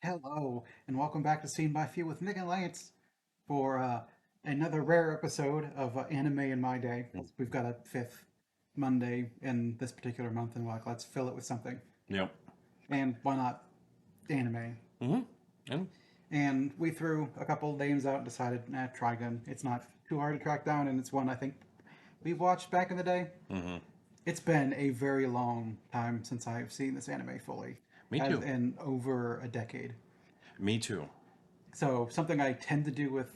Hello, and welcome back to Seen by Few with Nick and Lance for another rare episode of Anime in My Day. We've got a fifth Monday in this particular month, and we're like, let's fill it with something. Yep. And why not anime? Mm-hmm. And And we threw a couple names out and decided, Trigun. It's not too hard to track down, and it's one I think we've watched back in the day. mm-hmm. It's been a very long time since I've seen this anime fully, Me as too. in over a decade. Me too. So something I tend to do with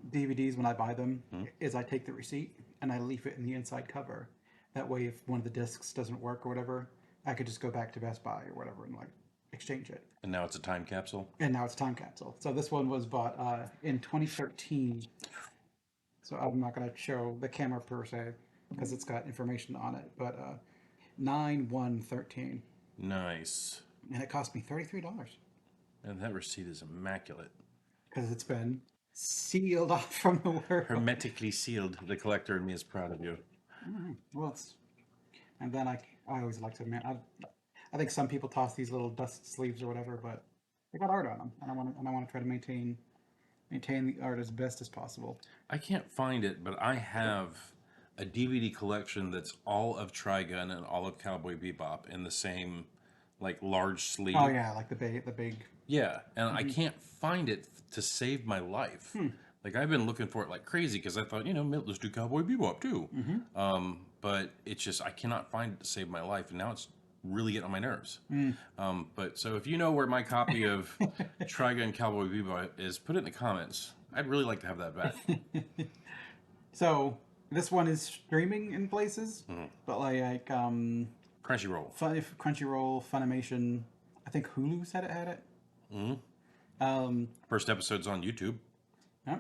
DVDs when I buy them Mm-hmm. is I take the receipt and I leave it in the inside cover. That way, if one of the discs doesn't work or whatever, I could just go back to Best Buy or whatever and like exchange it. And now it's a time capsule. And now it's time capsule. So this one was bought in 2013. So I'm not going to show the camera per se because it's got information on it, but 9/1/13, Nice. and it cost me $33 And that receipt is immaculate. because it's been sealed off from the world. Hermetically sealed. The collector in me is proud of you. Well, it's and then I always like to man I think some people toss these little dust sleeves or whatever, but they got art on them, and I want to try to maintain the art as best as possible. I can't find it, but I have a DVD collection that's all of Trigun and all of Cowboy Bebop in the same, like, large sleeve. Oh yeah, like the big. Yeah, and I can't find it to save my life. Like I've been looking for it like crazy because I thought, let's do Cowboy Bebop too. But it's just I cannot find it to save my life, and now it's really getting on my nerves. But so if you know where my copy of Trigun Cowboy Bebop is, put it in the comments. I'd really like to have that back. So this one is streaming in places, but Crunchyroll. Crunchyroll, Funimation, I think Hulu said it had it. Um, First episode's on YouTube. yeah.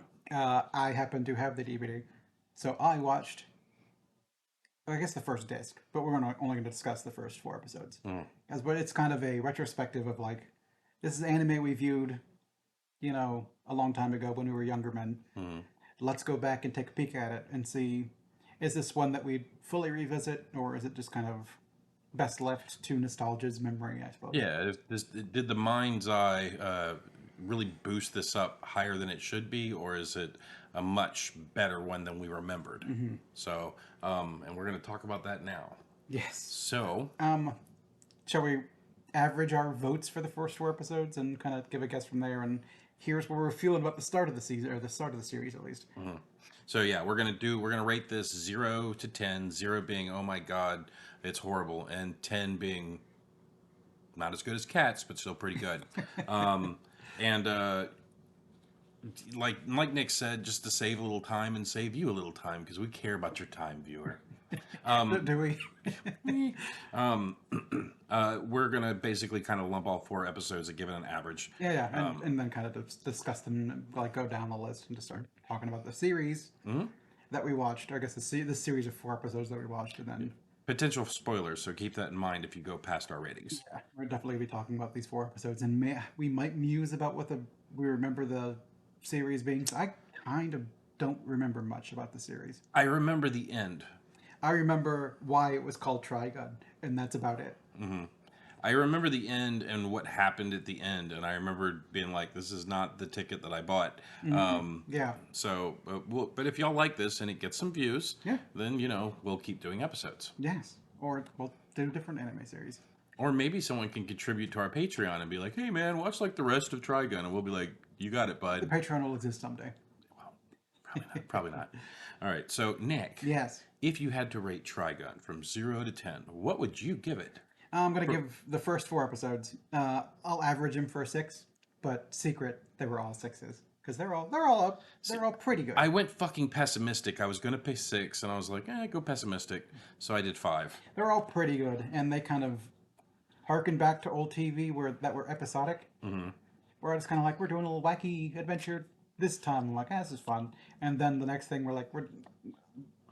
I happen to have the DVD, so I watched. I guess the first disc, but we're only going to discuss the first four episodes. But it's kind of a retrospective of like, this is anime we viewed, a long time ago when we were younger men. Let's go back and take a peek at it and see, is this one that we'd fully revisit, or is it just kind of best left to nostalgia's memory, I suppose? Yeah, did the mind's eye really boost this up higher than it should be, or is it a much better one than we remembered? So, and we're going to talk about that now. Yes. So, Shall we average our votes for the first four episodes and kind of give a guess from there? And here's what we're feeling about the start of the season, or the start of the series at least. so yeah, we're gonna rate this 0 to 10. 0 being oh my god, it's horrible, and 10 being not as good as Cats, but still pretty good. And like Nick said, just to save a little time and save you a little time because we care about your time, viewer. Do we? We're gonna basically kind of lump all four episodes and give it an average. Yeah, and then kind of discuss them, like go down the list and just start talking about the series that we watched. Or I guess the series of four episodes that we watched, and then Potential spoilers, so keep that in mind if you go past our ratings. yeah, we're definitely be talking about these four episodes, and we might muse about what we remember the series being. I kind of don't remember much about the series. I remember the end. I remember why it was called Trigun, and that's about it. I remember the end and what happened at the end, and I remember being like, "This is not the ticket that I bought." Yeah, So, but if y'all like this and it gets some views, Yeah. then we'll keep doing episodes. yes, or we'll do different anime series. Or maybe someone can contribute to our Patreon and be like, "Hey, man, watch like the rest of Trigun," and we'll be like, "You got it, The bud." Patreon will exist someday. Well, probably not. Probably not. All right. So, Nick, Yes. if you had to rate Trigun from 0 to 10, what would you give it? I'm gonna give the first four episodes. I'll average them for a 6, but secret they were all 6s because they're all up. They're all pretty good. I went fucking pessimistic. I was gonna pay 6, and I was like, go pessimistic. So I did 5. They're all pretty good, and they kind of harken back to old TV that were episodic. Where it's kind of like we're doing a little wacky adventure this time. I'm like, this is fun, and then the next thing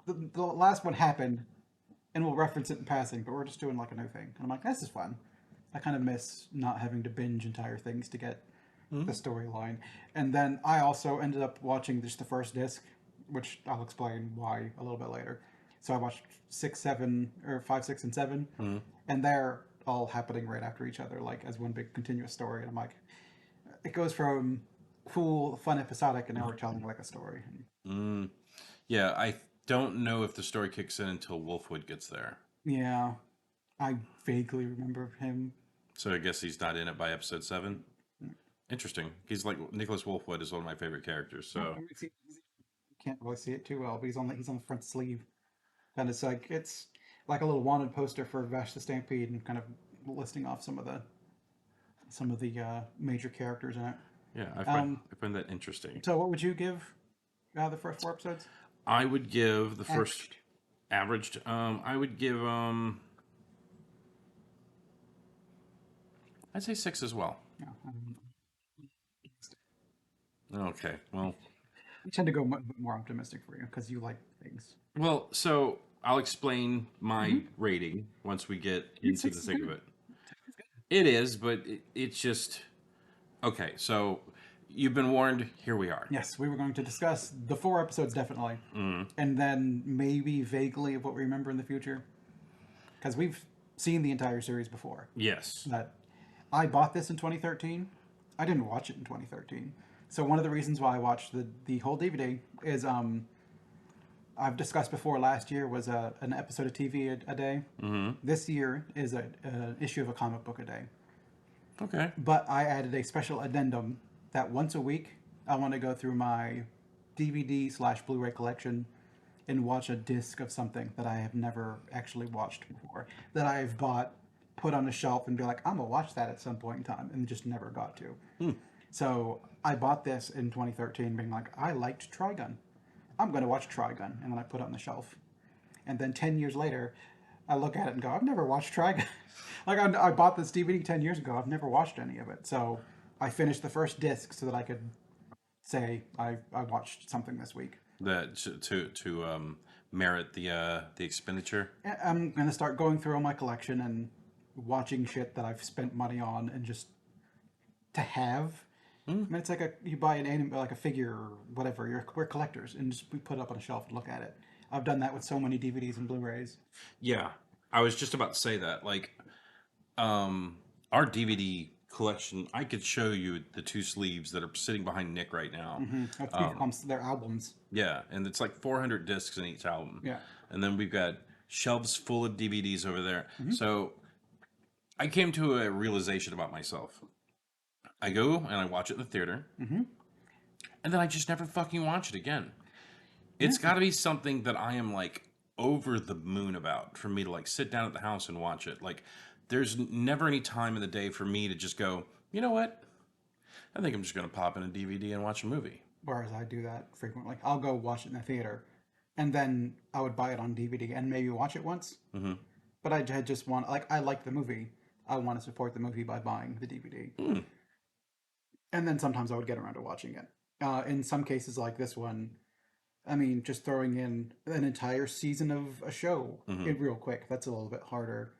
the last one happened, and we'll reference it in passing, but we're just doing like a new thing. And I'm like, this is fun. I kind of miss not having to binge entire things to get the storyline. And then I also ended up watching just the first disc, which I'll explain why a little bit later. So I watched 6, 7, or 5, 6, and 7, and they're all happening right after each other, like as one big continuous story. And I'm like, it goes from cool, fun episodic, and now we're telling like a story. Mm, yeah, I don't know if the story kicks in until Wolfwood gets there. Yeah, I vaguely remember him. So I guess he's not in it by episode 7. Interesting. He's like Nicholas Wolfwood is one of my favorite characters. So Can't really see it too well, but he's on the front sleeve, and it's like a little wanted poster for Vash the Stampede, and kind of listing off some of the major characters in it. yeah, I find that interesting. So, what would you give the first 4 episodes? I would give the first Averaged. averaged. I would give I'd say 6 as well. No, Okay. Well, I tend to go more optimistic for you because you like things. so I'll explain my rating once we get into the thick of it. It is, but it's just okay. So you've been warned. Here we are. Yes, we were going to discuss the 4 episodes definitely, and then maybe vaguely of what we remember in the future, because we've seen the entire series before. Yes. That I bought this in 2013. I didn't watch it in 2013. So one of the reasons why I watched the whole DVD is I've discussed before. Last year was an episode of TV a day. This year is an issue of a comic book a day. Okay. But I added a special addendum that once a week I want to go through my DVD/Blu-ray collection and watch a disc of something that I have never actually watched before, that I've bought, put on a shelf, and be like, I'm gonna watch that at some point in time, and just never got to. So I bought this in 2013, being like, I liked Trigun. I'm going to watch Trigun, and then I put it on the shelf. And then 10 years later, I look at it and go, I've never watched Trigun. Like I bought this DVD 10 years ago. I've never watched any of it. So I finished the first disc so that I could say I watched something this week. That to merit the expenditure. I'm going to start going through all my collection and watching shit that I've spent money on, and just to have. I mean, it's like you buy an anime, like a figure or whatever. We're collectors, and just we put it up on a shelf and look at it. I've done that with so many DVDs and Blu-rays. Yeah, I was just about to say that. Like, our DVD collection, I could show you the 2 sleeves that are sitting behind Nick right now. They're albums. Yeah, and it's like 400 discs in each album. Yeah. And then we've got shelves full of DVDs over there. So I came to a realization about myself. I go and I watch it in the theater, and then I just never fucking watch it again. It's got to be something that I am like over the moon about for me to like sit down at the house and watch it. Like, there's never any time in the day for me to just go, you know what? I think I'm just going to pop in a DVD and watch a movie. Whereas I do that frequently. I'll go watch it in the theater, and then I would buy it on DVD and maybe watch it once. But I just want, like, I like the movie. I want to support the movie by buying the DVD. And then sometimes I would get around to watching it. In some cases like this one, I mean, just throwing in an entire season of a show in real quick, that's a little bit harder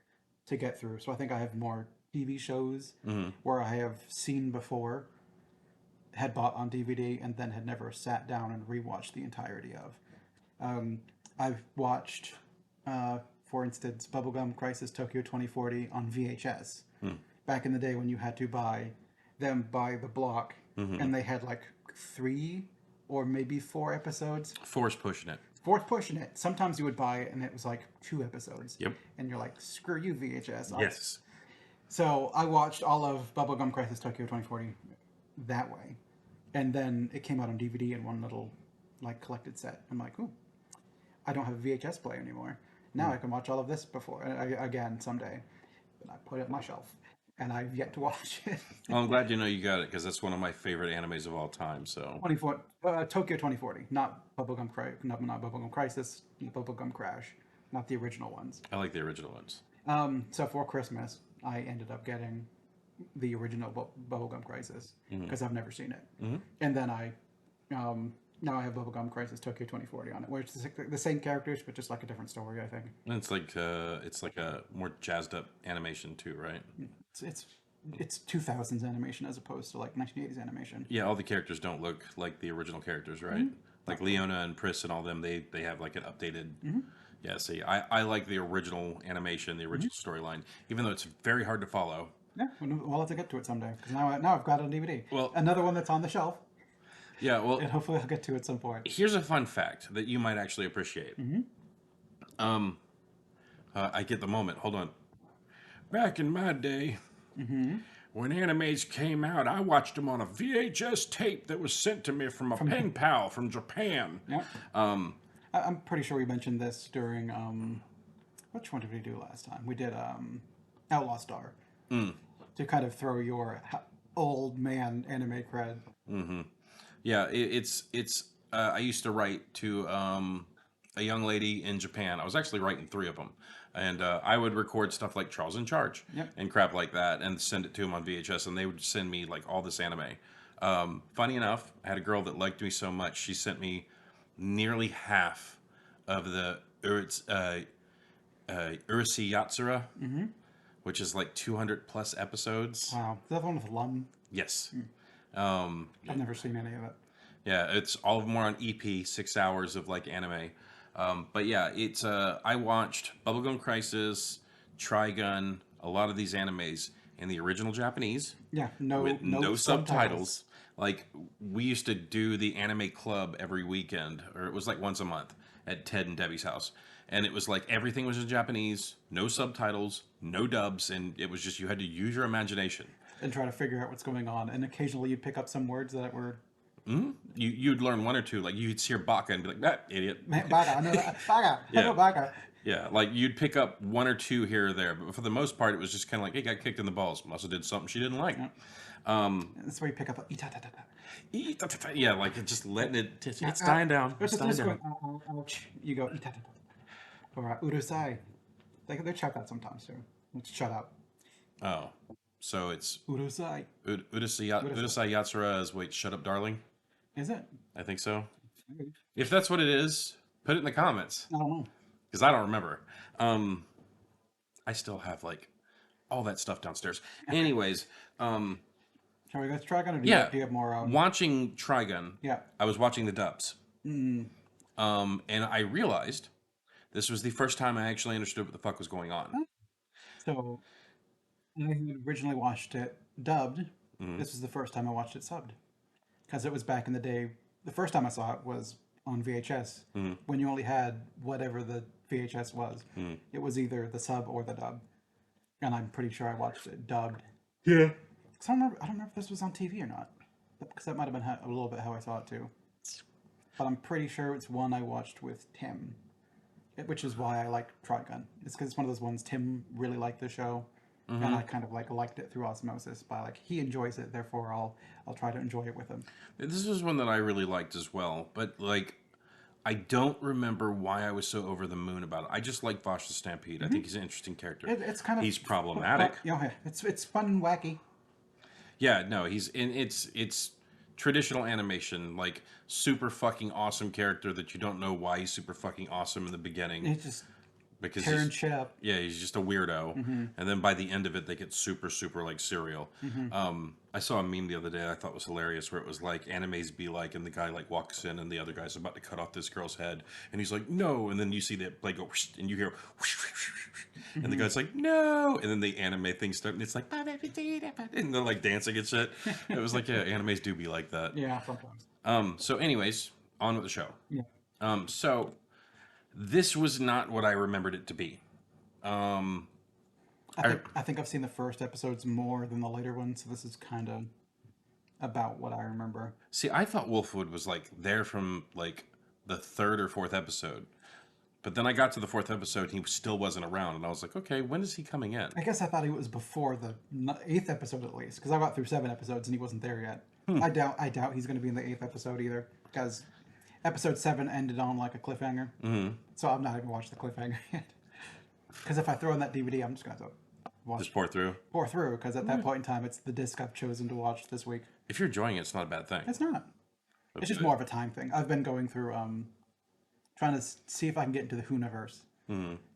to get through. So I think I have more TV shows where I have seen before, had bought on DVD, and then had never sat down and rewatched the entirety of. I've watched, for instance, Bubblegum Crisis Tokyo 2040 on VHS. Back in the day when you had to buy them by the block, and they had like 3 or maybe 4 episodes. Force pushing it. Sometimes you would buy it and it was like 2 episodes. Yep. And you're like, screw you, VHS. Yes. So I watched all of Bubblegum Crisis Tokyo 2040 that way. And then it came out on DVD in one little like collected set. I'm like, ooh, I don't have a VHS player anymore. Now I can watch all of this again someday. But I put it on my shelf, and I've yet to watch it. Well, I'm glad you got it, because that's one of my favorite animes of all time. So Tokyo 2040, not Bubblegum Crisis, Bubblegum Crash, not the original ones. I like the original ones. So for Christmas, I ended up getting the original Bubblegum Crisis because I've never seen it, and then now I have Bubblegum Crisis Tokyo 2040 on it, where it's the same characters but just like a different story, I think. And it's like a more jazzed up animation too, right? It's 2000s animation as opposed to like 1980s animation. Yeah, all the characters don't look like the original characters, right? Like Leona and Pris and all them, they have like an updated. Yeah, see, I like the original animation, the original storyline, even though it's very hard to follow. Yeah, we'll have to get to it someday because now I've got it on DVD. Well, Another one that's on the shelf, yeah. Well, and hopefully I'll get to it at some point. here's a fun fact that you might actually appreciate. Um, I get the moment. Hold on. Back in my day, when animes came out, I watched them on a VHS tape that was sent to me from a pen pal from Japan. Yeah. I'm pretty sure we mentioned this during which one did we do last time? We did Outlaw Star to kind of throw your old man anime cred. Yeah, it's. I used to write to a young lady in Japan. I was actually writing 3 of them, and I would record stuff like Charles in Charge Yep. and crap like that, and send it to them on VHS, and they would send me like all this anime. Funny enough, I had a girl that liked me so much, she sent me nearly half of the Urusei Yatsura, which is like 200 plus episodes. Wow, is that the one with Lum? Yes. I've never seen any of it. Yeah, it's all of them are on EP, 6 hours of like anime. But yeah, it's I watched Bubblegum Crisis, Trigun, a lot of these animes in the original Japanese Yeah, with no subtitles. Like we used to do the anime club every weekend, or it was like once a month at Ted and Debbie's house. And it was like everything was in Japanese, no subtitles, no dubs, and it was just you had to use your imagination. And try to figure out what's going on. And occasionally you'd pick up some words that were You'd learn 1 or 2, like you'd hear baka and be like, that idiot. Baga, I know that. Baga, I know Baga. Yeah, like you'd pick up 1 or 2 here or there, but for the most part, it was just kind of like, hey, got kicked in the balls. Must have did something she didn't like. That's where you pick up ita-ta-ta-ta. Yeah, like it just letting it. It's dying down. It's dying down. Ouch. You go ita-ta-ta. Or urusai. They check that sometimes too. Let's shut up. Oh, so it's Urusai. Urusei Yatsura is wait, shut up, darling. Is it? I think so. If that's what it is, put it in the comments I don't know. because I don't remember. I still have like all that stuff downstairs. Anyways, Shall we go to Trigun or do yeah, you have more? watching Trigun. Yeah. I was watching the dubs. And I realized this was the first time I actually understood what the fuck was going on. So I had originally watched it dubbed. This was the first time I watched it subbed. Because it was back in the day. The first time I saw it was on VHS when you only had whatever the VHS was. It was either the sub or the dub. And I'm pretty sure I watched it dubbed. Yeah. Because I don't remember if this was on TV or not. Because that might have been a little bit how I saw it too. But I'm pretty sure it's one I watched with Tim. Which is why I like Trigun. It's because it's one of those ones Tim really liked the show. And I kind of like liked it through osmosis by like he enjoys it, therefore I'll try to enjoy it with him. This is one that I really liked as well, but like I don't remember why I was so over the moon about it. I just like Vosh the Stampede. I think he's an interesting character. It's kind of he's problematic. It's fun and wacky. Yeah, no, it's traditional animation, like super fucking awesome character that you don't know why he's super fucking awesome in the beginning. It's just because tearing shit up. Yeah, he's just a weirdo, and then by the end of it, they get super, super like serial. I saw a meme the other day I thought was hilarious, where it was like animes be like, and the guy like walks in, and the other guy's about to cut off this girl's head, and he's like, no, and then you see the blade go, whoosh, and you hear, whoosh, whoosh, whoosh, and the guy's like, no, and then the anime thing starts, and it's like, and they're like dancing and shit. It was like, yeah, animes do be like that. Yeah, sometimes. So, anyways, on with the show. Yeah. So. This was not what I remembered it to be. I think I've seen the first episodes more than the later ones, so this is kind of about what I remember. See, I thought Wolfwood was like there from like the 3rd or 4th episode, but then I got to the 4th episode, and he still wasn't around, and I was like, okay, when is he coming in? I guess I thought he was before the 8th episode at least, because I got through 7 episodes and he wasn't there yet. I doubt he's going to be in the 8th episode either, because episode 7 ended on like a cliffhanger. So I'm not even watched the cliffhanger yet. Because if I throw in that DVD, I'm just going to watch. Just pour through. Pour through, because at that point in time, it's the disc I've chosen to watch this week. If you're enjoying it, it's not a bad thing. It's not. It's just more of a time thing. I've been going through, trying to see if I can get into the Hooniverse.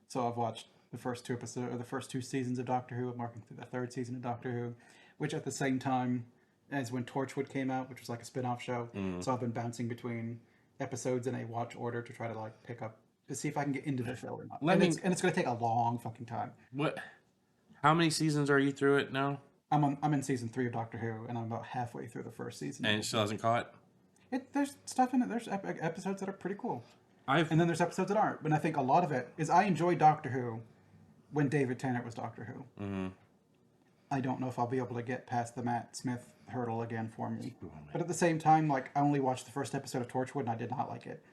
So I've watched the first 2 episodes, or the first 2 seasons of Doctor Who. I'm working through the 3rd season of Doctor Who, which at the same time as when Torchwood came out, which was like a spin-off show. So I've been bouncing between episodes in a watch order to try to like pick up to see if I can get into the show or not. And it's going to take a long fucking time. What? How many seasons are you through it now? I'm in season 3 of Doctor Who, and I'm about halfway through the first season. And it still hasn't caught. There's stuff in it. There's episodes that are pretty cool, I've and then there's episodes that aren't. But I think a lot of it is I enjoy Doctor Who when David Tennant was Doctor Who. I don't know if I'll be able to get past the Matt Smith hurdle again for me. But at the same time, like I only watched the first episode of Torchwood and I did not like it.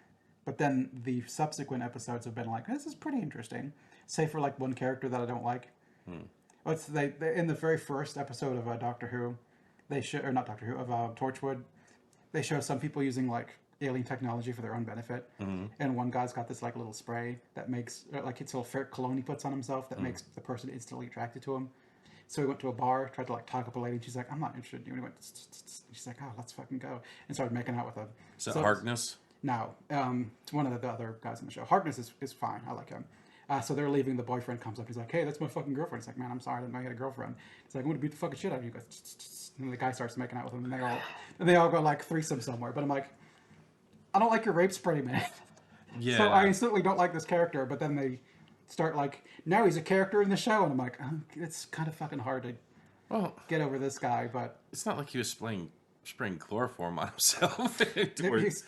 But then the subsequent episodes have been like, this is pretty interesting. Save for like one character that I don't like. It's they in the very first episode of Doctor Who, they show or not Doctor Who of Torchwood, they show some people using like alien technology for their own benefit, and one guy's got this like little spray that makes like it's a little ferret cologne he puts on himself that makes the person instantly attracted to him. So he went to a bar, tried to like talk up a lady, and she's like, "I'm not interested in you." And he went, she's like, "Oh, let's fucking go," and started making out with him. is that So Harkness? no, it's one of the other guys on the show. Harkness is fine. I like him. So they're leaving. The boyfriend comes up. He's like, "Hey, that's my fucking girlfriend." He's like, "Man, I'm sorry, I didn't know you had a girlfriend." He's like, "I'm gonna beat the fucking shit out of you." He goes, and the guy starts making out with him, and they all go like threesome somewhere. But I'm like, I don't like your rape spray, man. Yeah. So I instantly don't like this character. But then they start like, now he's a character in the show, and I'm like, it's kind of fucking hard to Well, get over this guy. But it's not like he was spraying chloroform on himself. he's,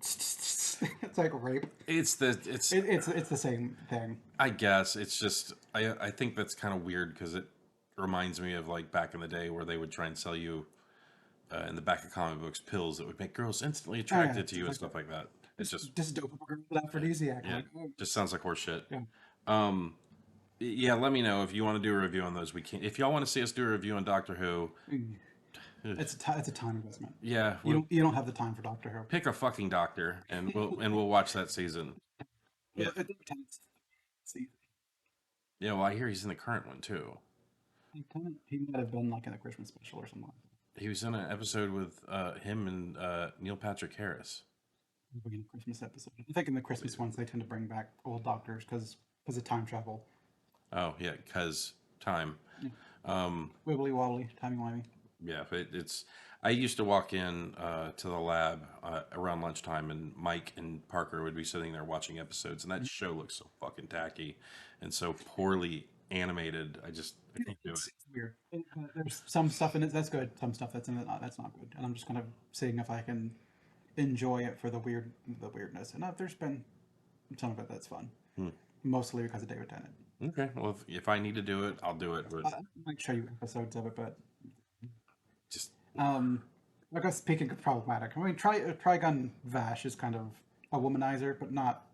it's like rape. It's It's the same thing. I guess it's just I think that's kind of weird because it reminds me of like back in the day where they would try and sell you in the back of comic books pills that would make girls instantly attracted to you and stuff like that. It's just Dopamine aphrodisiac. yeah, Like, oh, just sounds like horse shit. yeah. Um, yeah, let me know if you want to do a review on those. We can. If y'all want to see us do a review on Doctor Who, It's a time investment. yeah, You don't have the time for Doctor Who. pick a fucking doctor and we'll watch that season. Yeah, See, yeah. Well, I hear he's in the current one too. he might have been like in a Christmas special or something. He was in an episode with him and Neil Patrick Harris. In a Christmas episode. I think in the Christmas ones they tend to bring back old doctors because of time travel. Oh yeah, cause time. Wibbly wobbly, timey wimey. Yeah, it's. I used to walk in to the lab around lunchtime, and Mike and Parker would be sitting there watching episodes, and that show looks so fucking tacky and so poorly animated. I can't do it. It's weird. There's some stuff in it that's good. Some stuff that's in it that's not good. And I'm just kind of seeing if I can enjoy it for the weirdness. And there's been some of it that's fun, mostly because of David Tennant. Okay, well, if I need to do it, I'll do it. But I might show you episodes of it, but just I guess speaking of problematic, I mean, Trigun Vash is kind of a womanizer, but not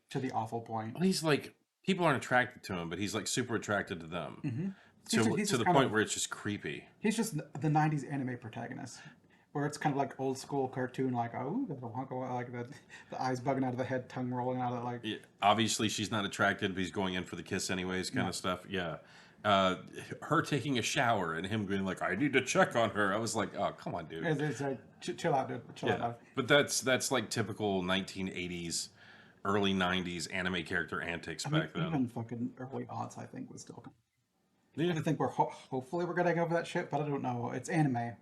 to the awful point. well, he's like people aren't attracted to him, but he's like super attracted to them He's to the kind point of- where it's just creepy. He's just the '90s anime protagonist, where it's kind of like old school cartoon, like oh, the wonka, like the eyes bugging out of the head, tongue rolling out of it, like Yeah, obviously, she's not attracted, but he's going in for the kiss anyways, kind of stuff. Yeah. Her taking a shower and him being like, "I need to check on her." I was like, "Oh, come on, dude." it's like chill out, dude, chill Yeah, out. but that's like typical 1980s, early 90s anime character antics back then. Even fucking early aughts, I think was still. Yeah. I think hopefully we're getting over that shit, but I don't know. It's anime. I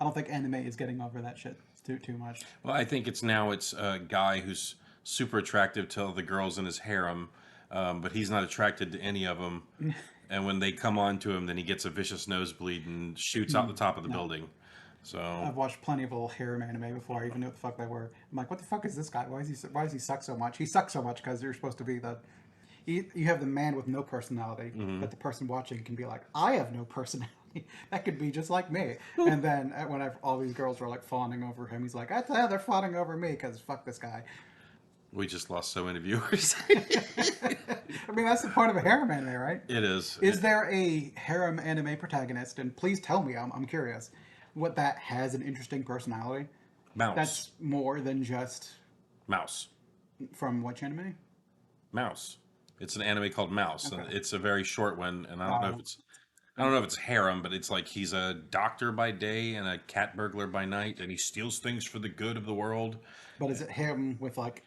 don't think anime is getting over that shit too much. Well, I think it's a guy who's super attractive to the girls in his harem, but he's not attracted to any of them. And when they come on to him, then he gets a vicious nosebleed and shoots out the top of the building. So I've watched plenty of little harem anime before I even knew what the fuck they were. I'm like, what the fuck is this guy? Why does he suck so much? He sucks so much because you're supposed to be you have the man with no personality, but the person watching can be like, I have no personality. That could be just like me. And then when all these girls were like fawning over him, he's like, they're fawning over me because fuck this guy. we just lost so many viewers. I mean, that's the point of a harem anime, right? It is. Is there a harem anime protagonist? And please tell me, I'm curious, what that has an interesting personality. Mouse. That's more than just Mouse. from which anime? Mouse. It's an anime called Mouse, and Okay. it's a very short one. And I don't know if it's harem, but it's like he's a doctor by day and a cat burglar by night, and he steals things for the good of the world. But is it him with like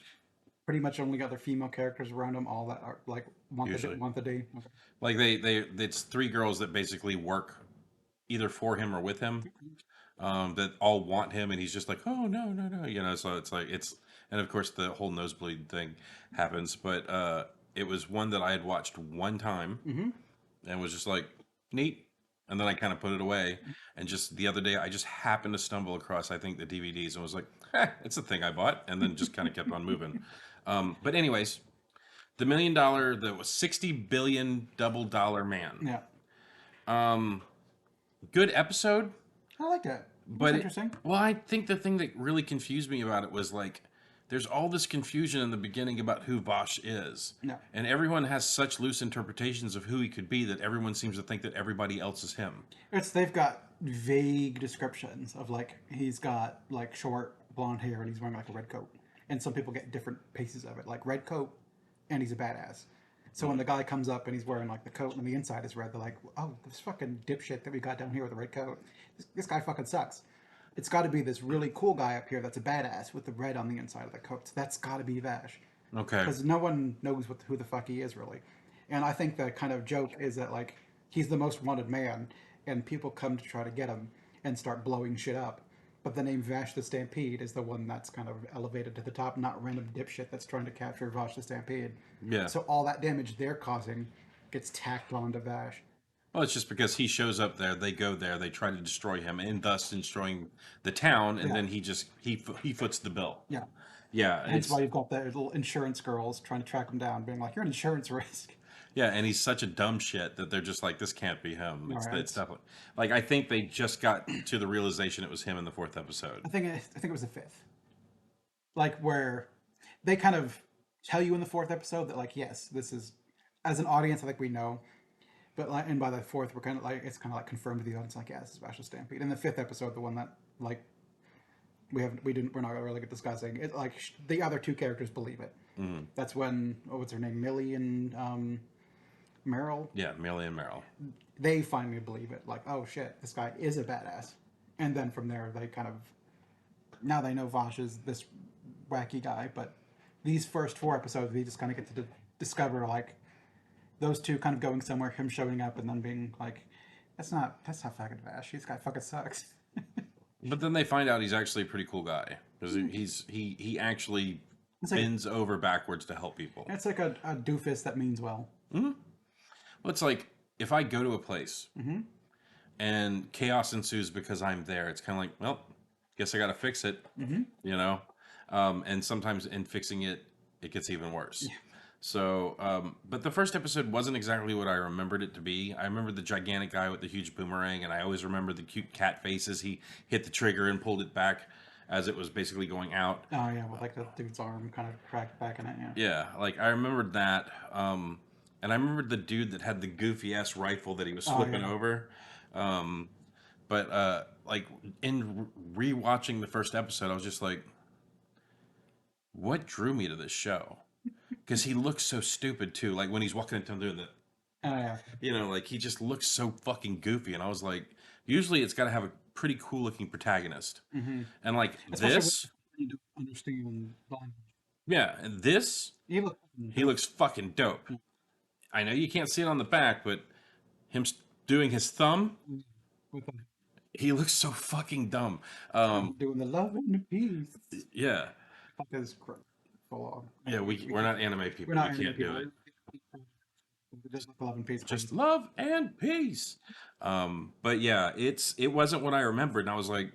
pretty much only other female characters around him, all that are like Usually. want the D? Okay. Like it's three girls that basically work either for him or with him, that all want him, and he's just like, oh no, no, no, you know. So it's like and of course the whole nosebleed thing happens, but it was one that I had watched one time and was just like neat. and then I kind of put it away. And just the other day, I just happened to stumble across, I think, the DVDs and was like, it's a thing I bought, and then just kind of kept on moving. But anyways, the that was 60 billion double dollar man. Yeah. Good episode, I like that. That's but interesting. well, I think the thing that really confused me about it was like, there's all this confusion in the beginning about who Vosh is. Yeah. And everyone has such loose interpretations of who he could be that everyone seems to think that everybody else is him. They've got vague descriptions of like he's got like short blonde hair and he's wearing like a red coat. And some people get different pieces of it, like red coat and he's a badass. So when the guy comes up and he's wearing like the coat and the inside is red, they're like, oh, this fucking dipshit that we got down here with the red coat. This guy fucking sucks. It's got to be this really cool guy up here that's a badass with the red on the inside of the coat. So that's got to be Vash. Okay. Because no one knows who the fuck he is really. And I think the kind of joke is that like he's the most wanted man and people come to try to get him and start blowing shit up. But the name Vash the Stampede is the one that's kind of elevated to the top, not random dipshit that's trying to capture Vash the Stampede. Yeah. So all that damage they're causing gets tacked onto Vash. Well, it's just because he shows up there, they go there, they try to destroy him, and thus destroying the town, and then he foots the bill. Yeah. Yeah. That's why you've got the little insurance girls trying to track him down, being like, you're an insurance risk. Yeah, and he's such a dumb shit that they're just like, this can't be him. It's, Right. it's definitely like I think they just got to the realization it was him in the 4th episode. I think it was the 5th. Like where they kind of tell you in the 4th episode that like, yes, this is as an audience, I think we know. But like, and by the 4th, we're kind of like it's kind of like confirmed to the audience, like, yeah, this is Vash the Stampede. And the 5th episode, the one that like we're not really discussing it. Like the other two characters believe it. Mm-hmm. That's when what's her name, Millie and Meryl. Yeah, Millie and Meryl. They finally believe it. Like, oh shit, this guy is a badass. And then from there, they kind of now they know Vash is this wacky guy. But these first 4 episodes, we just kind of get to discover like those two kind of going somewhere, him showing up, and then being like, that's not fucking Vash. This guy fucking sucks. But then they find out he's actually a pretty cool guy because he actually bends over backwards to help people. It's like a doofus that means well. Mm-hmm. Well, it's like if I go to a place and chaos ensues because I'm there, it's kind of like, well, guess I got to fix it, you know? And sometimes in fixing it, it gets even worse. Yeah. So, but the first episode wasn't exactly what I remembered it to be. I remember the gigantic guy with the huge boomerang, and I always remember the cute cat faces. He hit the trigger and pulled it back as it was basically going out. Oh, yeah, with like the dude's arm kind of cracked back in it, yeah. Yeah, like I remembered that. And I remembered the dude that had the goofy-ass rifle that he was flipping over. But like, in rewatching the first episode, I was just like, what drew me to this show? Because he looks so stupid too. Like when he's walking into town doing that. Oh yeah. You know, like he just looks so fucking goofy. And I was like, usually it's got to have a pretty cool looking protagonist. Mm-hmm. And like especially this. You don't understand language. Yeah. And this. He looks fucking dope. Yeah. I know you can't see it on the back, but him doing his thumb. He looks so fucking dumb. Doing the love and the peace. Yeah. Fuck is full on. Yeah, we're not anime people. We can't do it. Just love and peace. Just love and peace. But yeah, it wasn't what I remembered, and I was like,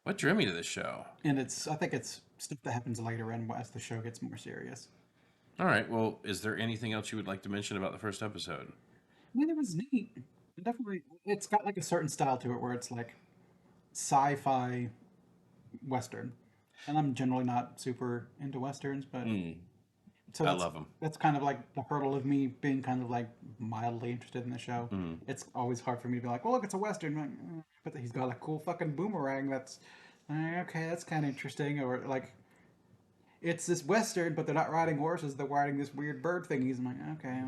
what drew me to this show? And I think it's stuff that happens later in as the show gets more serious. All right. Well, is there anything else you would like to mention about the first episode? I mean, it was neat. Definitely, it's got like a certain style to it where it's like sci-fi western. And I'm generally not super into westerns, but so I love them. That's kind of like the hurdle of me being kind of like mildly interested in the show. It's always hard for me to be like, "Oh, look, it's a western," like, but he's got a cool fucking boomerang. That's okay. That's kind of interesting. Or like, it's this western, but they're not riding horses. They're riding this weird bird thingies. I'm like, okay.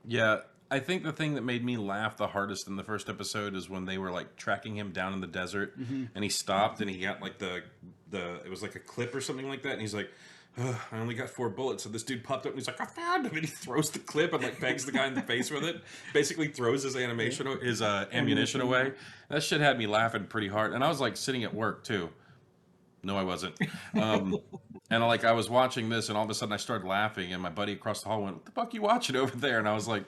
Yeah, I think the thing that made me laugh the hardest in the first episode is when they were like tracking him down in the desert, and he stopped and he got like the it was like a clip or something like that, and he's like, I only got 4 bullets. So this dude popped up and he's like, I found him, and he throws the clip and like bangs the guy in the face with it. Basically throws his ammunition away. That shit had me laughing pretty hard, and I was like sitting at work too. No, I wasn't. And like I was watching this, and all of a sudden I started laughing, and my buddy across the hall went, "What the fuck are you watching over there?" And I was like,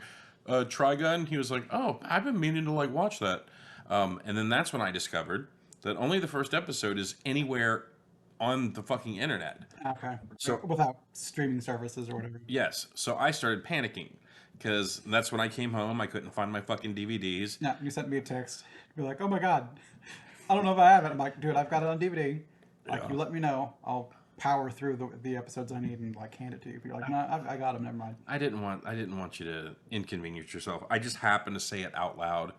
Trigun. He was like, "Oh, I've been meaning to like watch that," and then that's when I discovered that only the first episode is anywhere on the fucking internet. Okay. So Without streaming services or whatever. yes, so I started panicking because that's when I came home. I couldn't find my fucking DVDs. Yeah, you sent me a text. Be like, oh my god, I don't know if I have it. I'm like, dude, I've got it on DVD. Like, Yeah. you let me know. I'll power through the episodes I need and like hand it to you. Be like, no, I got them. Never mind. I didn't want you to inconvenience yourself. I just happened to say it out loud,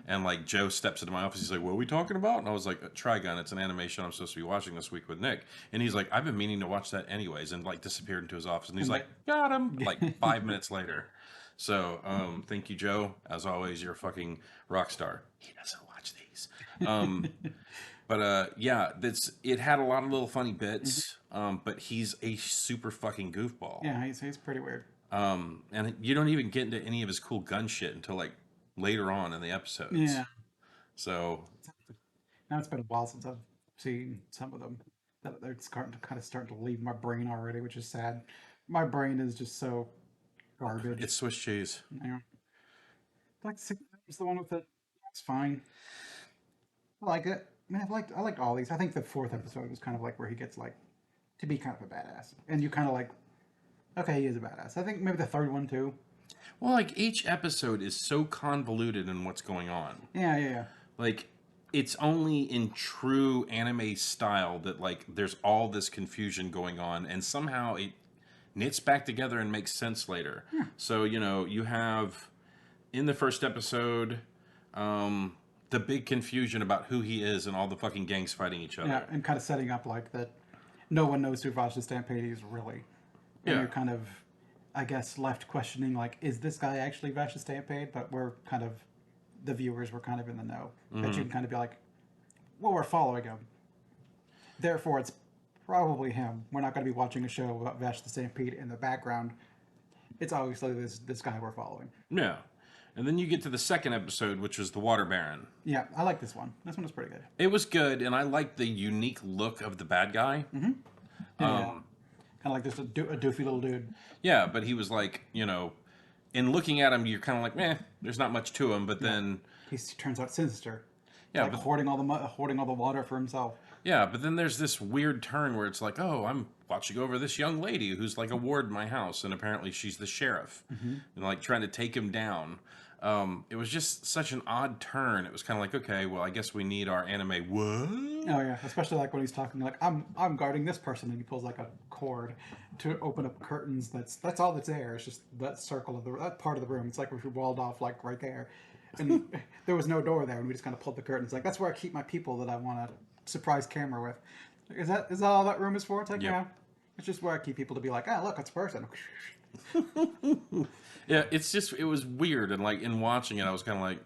and like Joe steps into my office. He's like, "What are we talking about?" And I was like, "Trigun. It's an animation I'm supposed to be watching this week with Nick." And he's like, "I've been meaning to watch that anyways," and like disappeared into his office. And he's like, "Got him!" Like 5 minutes later. So, thank you, Joe. As always, you're a fucking rock star. He doesn't watch these. But yeah, it had a lot of little funny bits. But he's a super fucking goofball. Yeah, he's pretty weird. And you don't even get into any of his cool gun shit until like later on in the episodes. Yeah. So Now it's been a while since I've seen some of them. That they're starting to leave my brain already, which is sad. My brain is just so garbage. it's Swiss cheese. Yeah. Like Six is the one with it. It's fine. I like it. I mean, I liked all these. I think the fourth episode was kind of like where he gets like to be kind of a badass, and you kind of like, okay, he is a badass. I think maybe the third one too. Well, like each episode is so convoluted in what's going on. Yeah. Like it's only in true anime style that like there's all this confusion going on, and somehow it knits back together and makes sense later. So you have in the first episode. The big confusion about who he is and all the fucking gangs fighting each other. Yeah, and kind of setting up like that. No one knows who Vash the Stampede is really. And you're kind of, I guess, left questioning like, is this guy actually Vash the Stampede? But we're kind of, the viewers were kind of in the know. That you can kind of be like, well, we're following him. Therefore, it's probably him. We're not going to be watching a show about Vash the Stampede in the background. It's obviously this guy we're following. Yeah. And then you get to the second episode, which was the Water Baron. Yeah, I like this one. This one was pretty good. It was good, and I liked the unique look of the bad guy. Yeah. Kind of like just a doofy little dude. Yeah, but he was like, in looking at him, you're kind of like, meh, there's not much to him. But then, He turns out sinister. yeah, Like hoarding all the water for himself. yeah, but then there's this weird turn where it's like, oh, I'm watching over this young lady who's like a ward in my house, and apparently she's the sheriff, and like trying to take him down. It was just such an odd turn. It was kind of like, okay, well, I guess we need our anime. What? Oh yeah, especially like when he's talking like I'm guarding this person, and he pulls like a cord to open up curtains. That's all that's there. It's just that circle of that part of the room. It's like if we walled off like right there, and there was no door there, and we just kind of pulled the curtains. Like that's where I keep my people that I want to surprise camera with. Like, is that all that room is for? It's like yeah, it's just where I keep people to be like, ah, look, it's a person. Yeah, it was weird, and like in watching it, I was kind of like,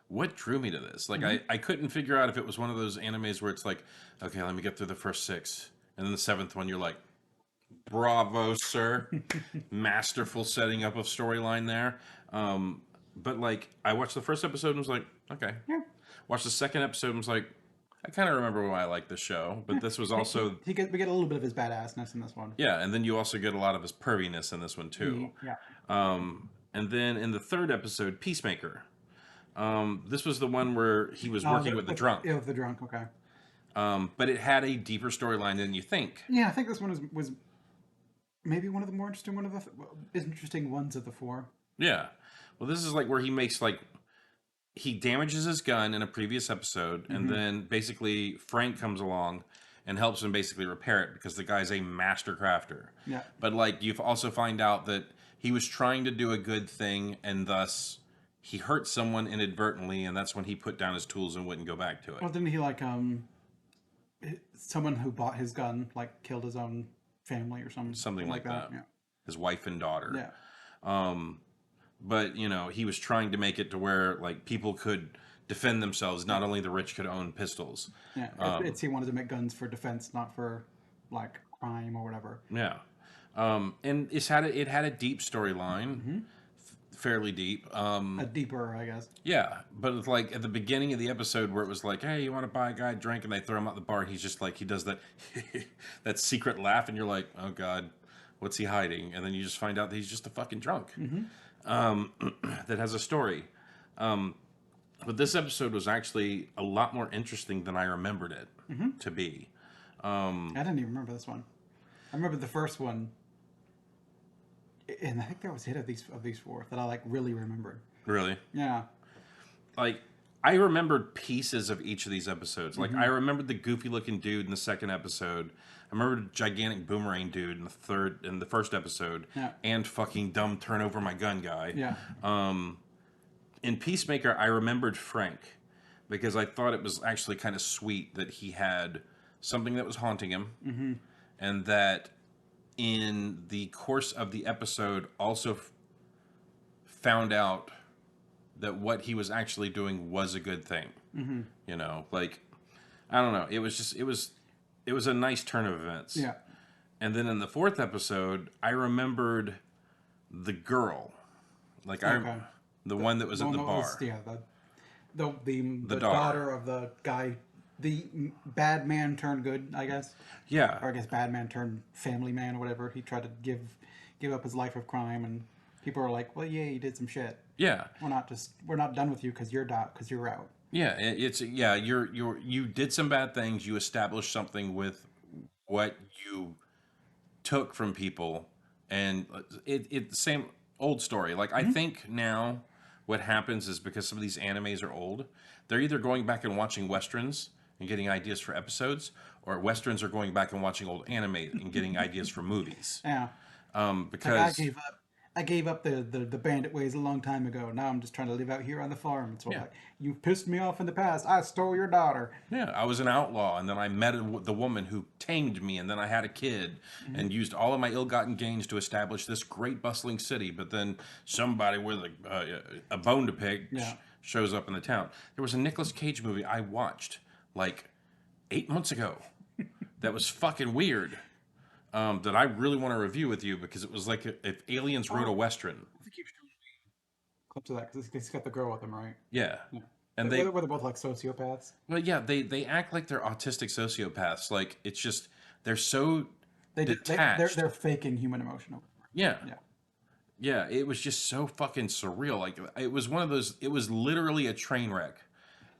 what drew me to this? Like I couldn't figure out if it was one of those animes where it's like, okay, let me get through the first 6, and then the 7th one, you're like, bravo, sir, masterful setting up of storyline there. But like I watched the first episode and was like, okay. Yeah. Watched the second episode and was like, I kind of remember why I like this show, but this was also we get a little bit of his badassness in this one. yeah, and then you also get a lot of his perviness in this one too. Yeah. And then in the third episode, Peacemaker. This was the one where he was working with the drunk. Yeah, with the drunk. Okay. But it had a deeper storyline than you think. Yeah, I think this one was maybe one of the more interesting interesting ones of the 4. Yeah. Well, this is like where he makes like he damages his gun in a previous episode, and then basically Frank comes along and helps him basically repair it because the guy's a master crafter. Yeah. But like you also find out that he was trying to do a good thing, and thus he hurt someone inadvertently, and that's when he put down his tools and wouldn't go back to it. Well, didn't he like someone who bought his gun like killed his own family or Something like that. Yeah. His wife and daughter. Yeah. But he was trying to make it to where like people could defend themselves. Not only the rich could own pistols. Yeah. He wanted to make guns for defense, not for like crime or whatever. Yeah. And it had a deep storyline, fairly deep. A deeper, I guess. Yeah, but it's like at the beginning of the episode where it was like, "Hey, you want to buy a guy a drink?" and they throw him out the bar, and he's just like he does that that secret laugh, and you're like, "Oh God, what's he hiding?" And then you just find out that he's just a fucking drunk. that has a story. But this episode was actually a lot more interesting than I remembered it to be. I didn't even remember this one. I remember the first one, and I think that was it of these four that I like really remembered. Really? Yeah. Like, I remembered pieces of each of these episodes. Like, I remembered the goofy looking dude in the second episode. I remember the gigantic boomerang dude in the first episode. Yeah. And fucking dumb turn over my gun guy. Yeah. In Peacemaker, I remembered Frank because I thought it was actually kind of sweet that he had something that was haunting him, and that in the course of the episode also found out that what he was actually doing was a good thing. You know, like, I don't know. It was a nice turn of events. Yeah. And then in the fourth episode, I remembered the girl, like the one that was at the bar. The daughter of the guy, the bad man turned good, I guess. Yeah. Or I guess bad man turned family man or whatever. He tried to give up his life of crime, and people are like, "Well, yeah, you did some shit. Yeah. We're not done with you because you're out." Yeah, you did some bad things. You established something with what you took from people, and it's the same old story. Like, I think now what happens is because some of these animes are old, they're either going back and watching westerns and getting ideas for episodes, or westerns are going back and watching old anime and getting ideas for movies. Yeah. Because Like I gave up the bandit ways a long time ago. Now I'm just trying to live out here on the farm. It's like, you pissed me off in the past. I stole your daughter. yeah, I was an outlaw, and then I met the woman who tamed me, and then I had a kid, and used all of my ill-gotten gains to establish this great bustling city. But then somebody with a bone to pick shows up in the town. There was a Nicolas Cage movie I watched like 8 months ago that was fucking weird. That I really want to review with you because it was like if aliens wrote a western. I think you should clip to that because he's got the girl with him, right? Yeah. And They're both like sociopaths. well, yeah, they act like they're autistic sociopaths. Like, it's just they're so detached. They're faking human emotion. Yeah. Yeah. Yeah, it was just so fucking surreal. Like, it was one of those. It was literally a train wreck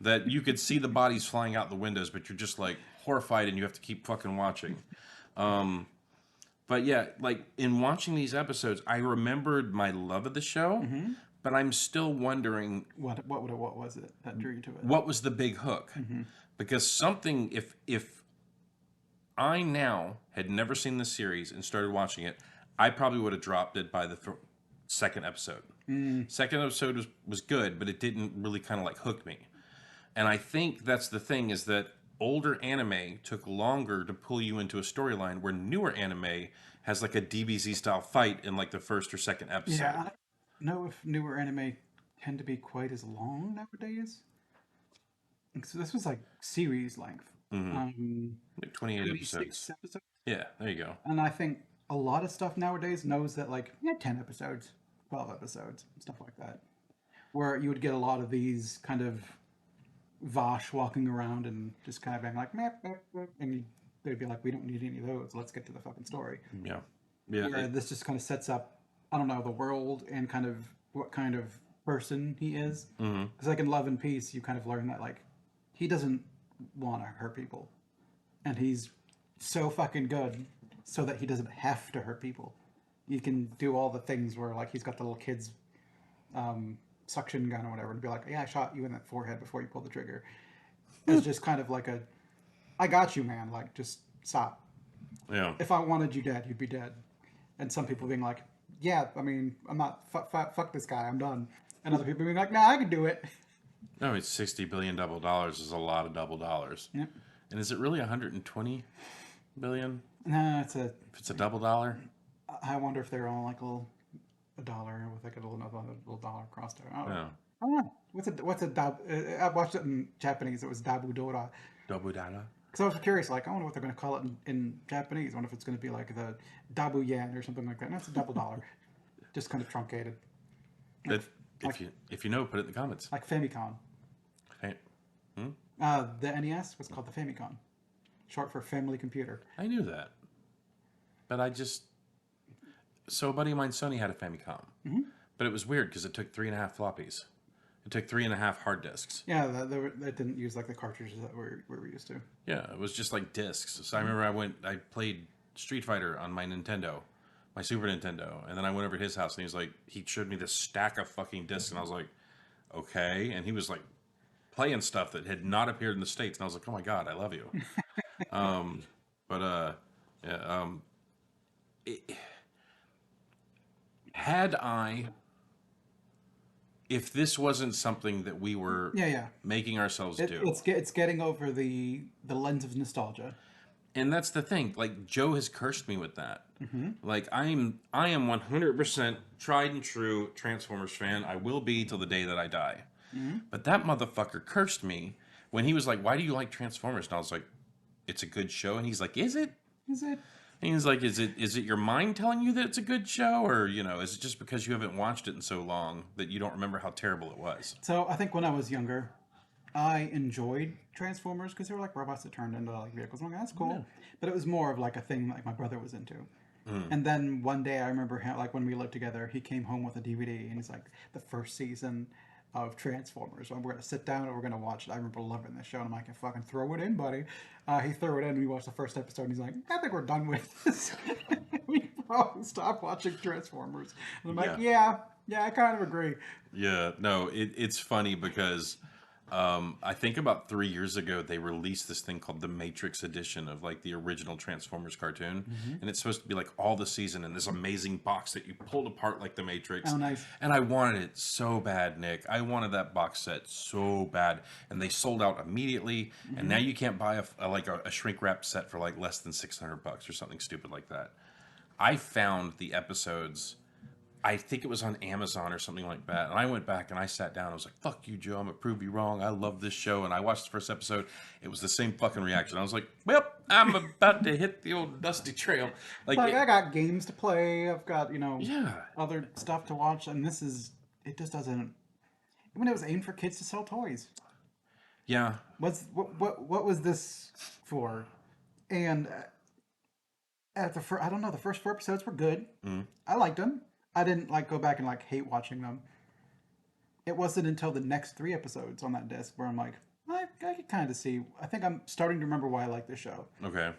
that you could see the bodies flying out the windows, but you're just like horrified, and you have to keep fucking watching. But yeah, like, in watching these episodes, I remembered my love of the show, but I'm still wondering What was it that drew you to it? what was the big hook? Because something, if I now had never seen this series and started watching it, I probably would have dropped it by the second episode. Second episode was good, but it didn't really kind of like hook me. And I think that's the thing, is that older anime took longer to pull you into a storyline, where newer anime has like a DBZ style fight in like the first or second episode. Yeah, I don't know if newer anime tend to be quite as long nowadays. So this was like series length. Like 28 26 episodes. episodes. Yeah, there you go. And I think a lot of stuff nowadays knows that, like, 10 episodes, 12 episodes, stuff like that. Where you would get a lot of these kind of Vosh walking around and just kind of being like, meh, meh, meh, and they'd be like, we don't need any of those. Let's get to the fucking story. Yeah. Yeah. Where this just kind of sets up, I don't know, the world and kind of what kind of person he is. Because like in Love and Peace, you kind of learn that, like, he doesn't want to hurt people. And he's so fucking good so that he doesn't have to hurt people. He can do all the things where, like, he's got the little kid's suction gun or whatever, and be like, yeah, I shot you in that forehead before you pulled the trigger. It's just kind of like I got you, man. Like, just stop. Yeah. If I wanted you dead, you'd be dead. And some people being like, yeah, I mean, I'm not, fuck this guy, I'm done. And other people being like, nah, I can do it. No, it's $60 billion double dollars is a lot of double dollars. Yep. And is it really 120 billion? No, If it's a double dollar? I wonder if they're all like a dollar with like a little dollar crossed out. No. I don't know. What's a dab? I watched it in Japanese. It was dabu dora. Double dollar? Because I was curious, like, I wonder what they're going to call it in Japanese. I wonder if it's going to be like the dabu yen or something like that. No, it's a double dollar. Just kind of truncated. If you know, put it in the comments. Like Famicom. Hey, The NES was called the Famicom. Short for Family Computer. I knew that. But so a buddy of mine, Sony, had a Famicom. But it was weird because it took 3.5 floppies. It took 3.5 hard disks. Yeah, that didn't use like the cartridges that we're used to. Yeah, it was just like discs. So I remember I played Street Fighter on my Nintendo, my Super Nintendo, and then I went over to his house and he showed me this stack of fucking discs, and I was like, okay, and he was like playing stuff that had not appeared in the States, and I was like, oh my god, I love you. um, but yeah, it, had I, if this wasn't something that we were making ourselves do, it's getting over the lens of nostalgia. And that's the thing. Like, Joe has cursed me with that. Like, I am 100% tried and true Transformers fan. I will be till the day that I die. But that motherfucker cursed me when he was like, "Why do you like Transformers?" And I was like, "It's a good show." And he's like, "Is it? Is it?" And he's like, "Is it your mind telling you that it's a good show, or is it just because you haven't watched it in so long that you don't remember how terrible it was?" So I think when I was younger, I enjoyed Transformers because they were like robots that turned into like vehicles. I'm like, that's cool. Yeah. But it was more of like a thing like my brother was into. And then one day I remember how, like when we lived together, he came home with a DVD and he's like, the first season of Transformers. We're going to sit down and we're going to watch it. I remember loving this show. And I'm like, fucking throw it in, buddy. He threw it in and we watched the first episode and he's like, I think we're done with this. We probably stopped watching Transformers. And I'm like, yeah, I kind of agree. Yeah, no, it's funny because I think about 3 years ago they released this thing called the Matrix edition of like the original Transformers cartoon, and it's supposed to be like all the season in this amazing box that you pulled apart like the Matrix. Oh, nice! And I wanted it so bad, Nick. I wanted that box set so bad, and they sold out immediately. And now you can't buy a shrink wrap set for like less than $600 or something stupid like that. I found the episodes. I think it was on Amazon or something like that. And I went back and I sat down. I was like, fuck you, Joe. I'm going to prove you wrong. I love this show. And I watched the first episode. It was the same fucking reaction. I was like, well, I'm about to hit the old dusty trail. Like I got games to play. I've got, yeah, other stuff to watch. And it just doesn't, when it was aimed for kids to sell toys. Yeah. What was this for? And I don't know, the first 4 episodes were good. I liked them. I didn't go back and hate watching them. It wasn't until the next 3 episodes on that disc where I'm like, I can kind of see. I think I'm starting to remember why I like this show. Okay.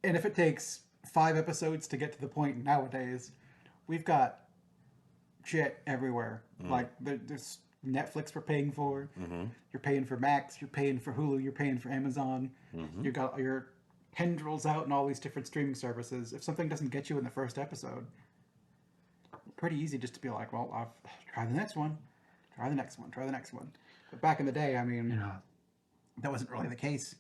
And if it takes 5 episodes to get to the point nowadays, we've got shit everywhere. Like there's Netflix we're paying for. You're paying for Max. You're paying for Hulu. You're paying for Amazon. You got your tendrils out and all these different streaming services. If something doesn't get you in the first episode, pretty easy just to be like, well, I'll try the next one, try the next one. But back in the day, I mean, that wasn't really the case.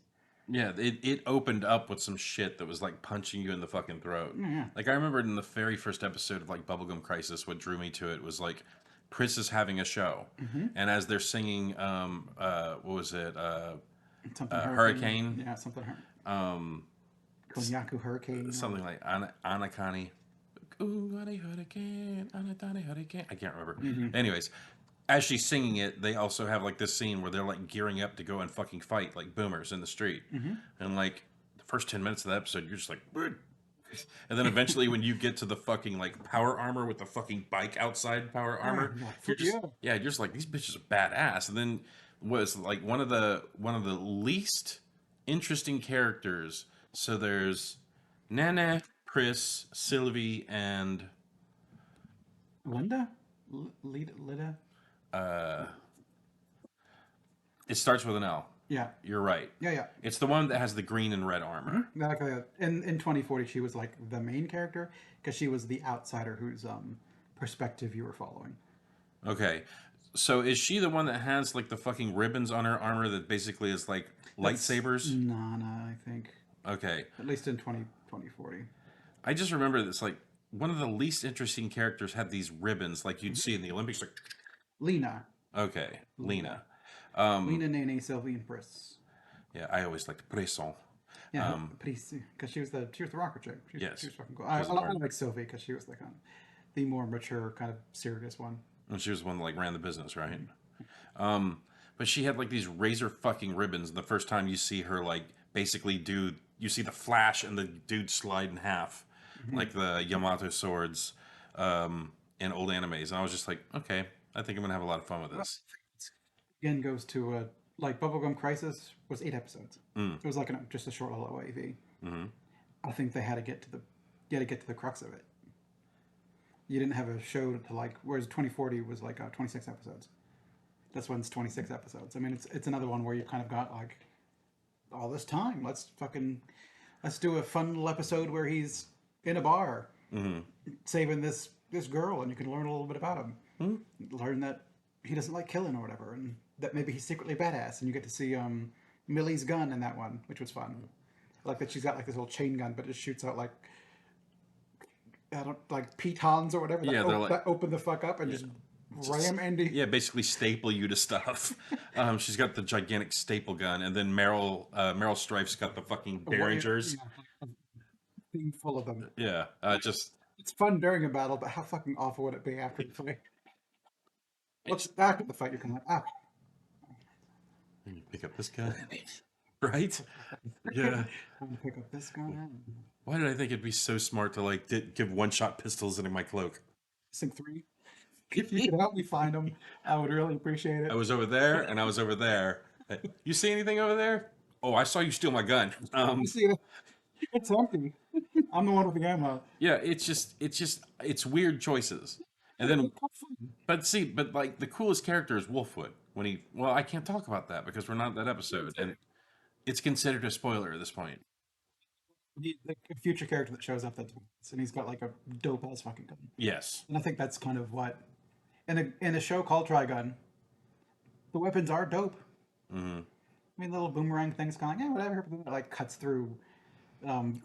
Yeah, it opened up with some shit that was like punching you in the fucking throat. Yeah. Like I remember in the very first episode of like Bubblegum Crisis, what drew me to it was like Pris is having a show, and as they're singing, what was it? Hurricane. Yeah, something. Konyaku Hurricane. Something like Anakani. Ooh, hurricane, hurricane. I can't remember. Anyways, as she's singing it, they also have like this scene where they're like gearing up to go and fucking fight like boomers in the street. And like the first 10 minutes of the episode, you're just like, "Bird." And then eventually when you get to the fucking like power armor with the fucking bike outside power armor, you're just like, these bitches are badass. And then was like one of the least interesting characters. So there's Nana, Pris, Sylvie, and Linda? Lida? It starts with an L. Yeah. You're right. Yeah. It's the one that has the green and red armor. Exactly. In 2040, she was like the main character because she was the outsider whose perspective you were following. Okay. So is she the one that has like the fucking ribbons on her armor that basically is like lightsabers? Nana, I think. Okay. At least in 2040. I just remember this like one of the least interesting characters had these ribbons like you'd see in the Olympics. Like Lena. Okay, Lena. Lena, Nene, Sylvie, and Pris. Yeah, I always liked Brisson. Yeah, Pris, because she was the rocker chick. She was fucking cool. I like Sylvie because she was the more mature, kind of serious one. And she was the one that like ran the business, right? But she had like these razor fucking ribbons. The first time you see her like basically you see the flash and the dude slide in half, like the Yamato swords. and old animes, and I was just like, okay, I think I'm gonna have a lot of fun with this. Again, goes to like Bubblegum Crisis was 8 episodes. Mm. It was like just a short little OAV. Mm-hmm. I think they had to get to the crux of it. You didn't have a show to like, whereas 2040 was like 26 episodes. This one's 26 episodes. I mean, it's another one where you kind of got like all this time. Let's do a fun little episode where he's in a bar saving this girl, and you can learn a little bit about him. Learn that he doesn't like killing or whatever, and that maybe he's secretly badass. And you get to see Millie's gun in that one, which was fun. I like that she's got like this little chain gun, but it shoots out like I don't like pitons or whatever. Yeah, That open the fuck up and just ram Andy. Yeah, basically staple you to stuff. She's got the gigantic staple gun, and then Meryl Streep's got the fucking Derringers. Yeah, thing full of them. Yeah, just It's fun during a battle, but how fucking awful would it be after the fight? What's after the fight? You're kind of like, you pick up this gun, right? Yeah. I'm gonna pick up this gun. Why did I think it'd be so smart to like give one-shot pistols into my cloak? Sync 3. If you could help me find them, I would really appreciate it. I was over there, and I was over there. You see anything over there? Oh, I saw you steal my gun. You see it? It's empty. I'm the one with the ammo. Yeah, it's weird choices. And then, but like the coolest character is Wolfwood. Well, I can't talk about that because we're not in that episode, and it's considered a spoiler at this point. The future character that shows up and he's got like a dope ass fucking gun. Yes. And I think that's kind of what in a show called Trigun, the weapons are dope. Mm-hmm. I mean, little boomerang things, kind of like, yeah, whatever. But then it like cuts through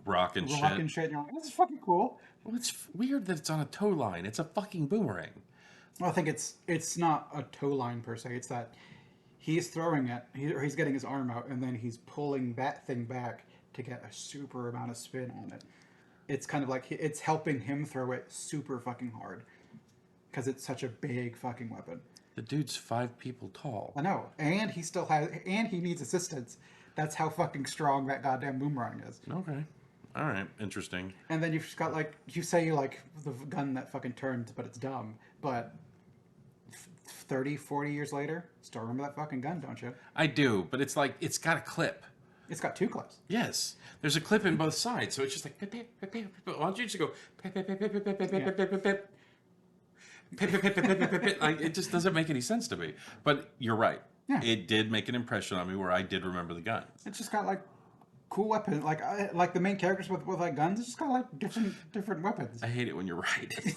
rock and shit. And you're like, this is fucking cool. Well, it's weird that it's on a tow line. It's a fucking boomerang. Well, I think it's not a tow line per se. It's that he's throwing it, or he's getting his arm out, and then he's pulling that thing back to get a super amount of spin on it. It's kind of like it's helping him throw it super fucking hard because it's such a big fucking weapon. The dude's 5 people tall. I know, and he needs assistance. That's how fucking strong that goddamn boomerang is. Okay. All right. Interesting. And then you've just got like, you say you like the gun that fucking turns, but it's dumb. But 30, 40 years later, still remember that fucking gun, don't you? I do, but it's like, it's got a clip. It's got 2 clips. Yes. There's a clip in both sides, so it's just like, pip, pip, pip, pip, pip. Why don't you just go, pip, pip, pip, pip, pip, pip, pip, pip, pip, pip, pip. Pip, pip, pip, pip, pip, pip, pip. Like, it just doesn't make any sense to me. But you're right. Yeah. It did make an impression on me where I did remember the gun. It's just got like cool weapons, like the main characters with like guns. It's just got like different weapons. I hate it when you're right.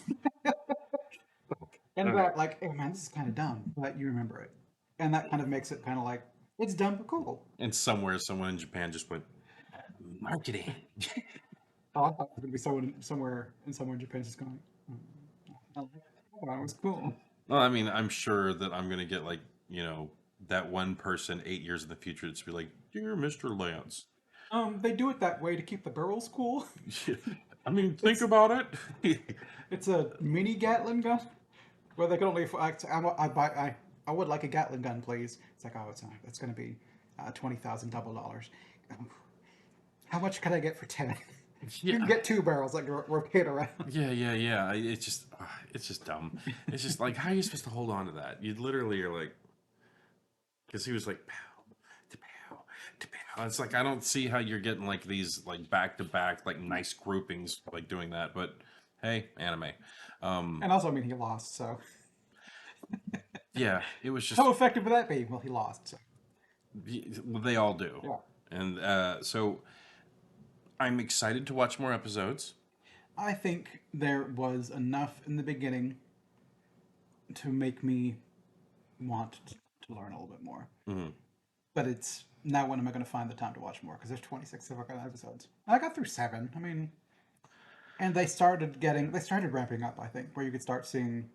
And like, oh man, this is kind of dumb, but you remember it, and that kind of makes it kind of like it's dumb but cool. And somewhere, someone in Japan just went, marketing. Oh, I thought it was gonna be somewhere in Japan just going, oh, that was cool. Well, I mean, I'm sure that I'm going to get like, that one person 8 years in the future that's be like, dear Mr. Lance. They do it that way to keep the girls cool. I mean, think about it. It's a mini Gatling gun where they can only. I would like a Gatling gun, please. It's like, oh, it's going to be $20,000. How much can I get for 10? Yeah. You can get 2 barrels, like rotate around. Yeah. It's just dumb. It's just like, how are you supposed to hold on to that? You literally are like, because he was like, pow, to pow, to pow. It's like, I don't see how you're getting like these like back to back, like nice groupings, like doing that. But hey, anime. And also, I mean, he lost, so. Yeah, it was just. How effective would that be? Well, he lost. So. Well, they all do. Yeah. And so I'm excited to watch more episodes. I think there was enough in the beginning to make me want to learn a little bit more. Mm-hmm. But it's now when am I going to find the time to watch more? Because there's 26 episodes. I got through 7. I mean, and they started ramping up, I think, where you could start seeing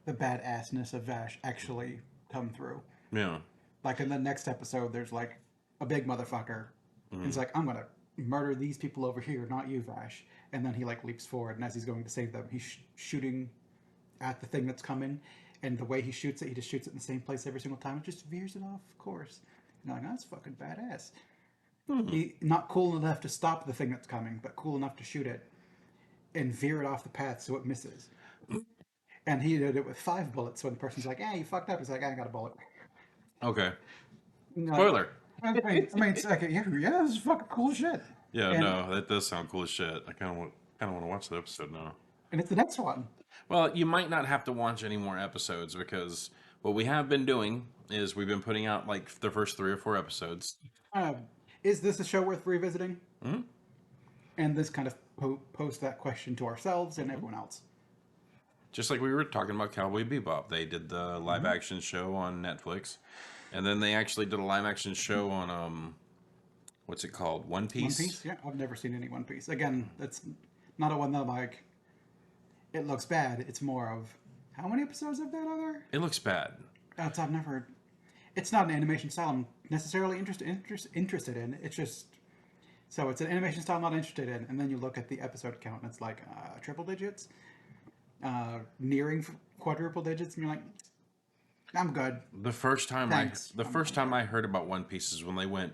the badassness of Vash actually come through. Yeah. Like in the next episode, there's like a big motherfucker. Mm-hmm. He's like, I'm going to murder these people over here, not you, Vash. And then he like leaps forward, and as he's going to save them, he's shooting at the thing that's coming. And the way he shoots it, he just shoots it in the same place every single time. It just veers it off course. And I'm like, oh, that's fucking badass. Mm-hmm. He not cool enough to stop the thing that's coming, but cool enough to shoot it and veer it off the path so it misses. And he did it with 5 bullets. When the person's like, "Yeah, you fucked up," he's like, "I got a bullet." Okay. And you're like, Spoiler. I mean, it's like, yeah, this is fucking cool shit. Yeah, And no, that does sound cool as shit. I kind of want to watch the episode now. it's the next one. Well, you might not have to watch any more episodes because what we have been doing is we've been putting out like the first 3 or 4 episodes. Uh, is this a show worth revisiting? Mhm. And this kind of pose that question to ourselves and everyone else. Just like we were talking about Cowboy Bebop, they did the live action show on Netflix, and then they actually did a live action show on what's it called? One Piece. One Piece? Yeah, I've never seen any One Piece. Again, that's not a one that I'm like, it looks bad. It's more of, how many episodes of that are there? It looks bad. I've never. It's not an animation style I'm necessarily interested in. It's just. So it's an animation style I'm not interested in. And then you look at the episode count and it's like triple digits, nearing quadruple digits. And you're like, I'm good. The first time Thanks. I heard about One Piece is when they went.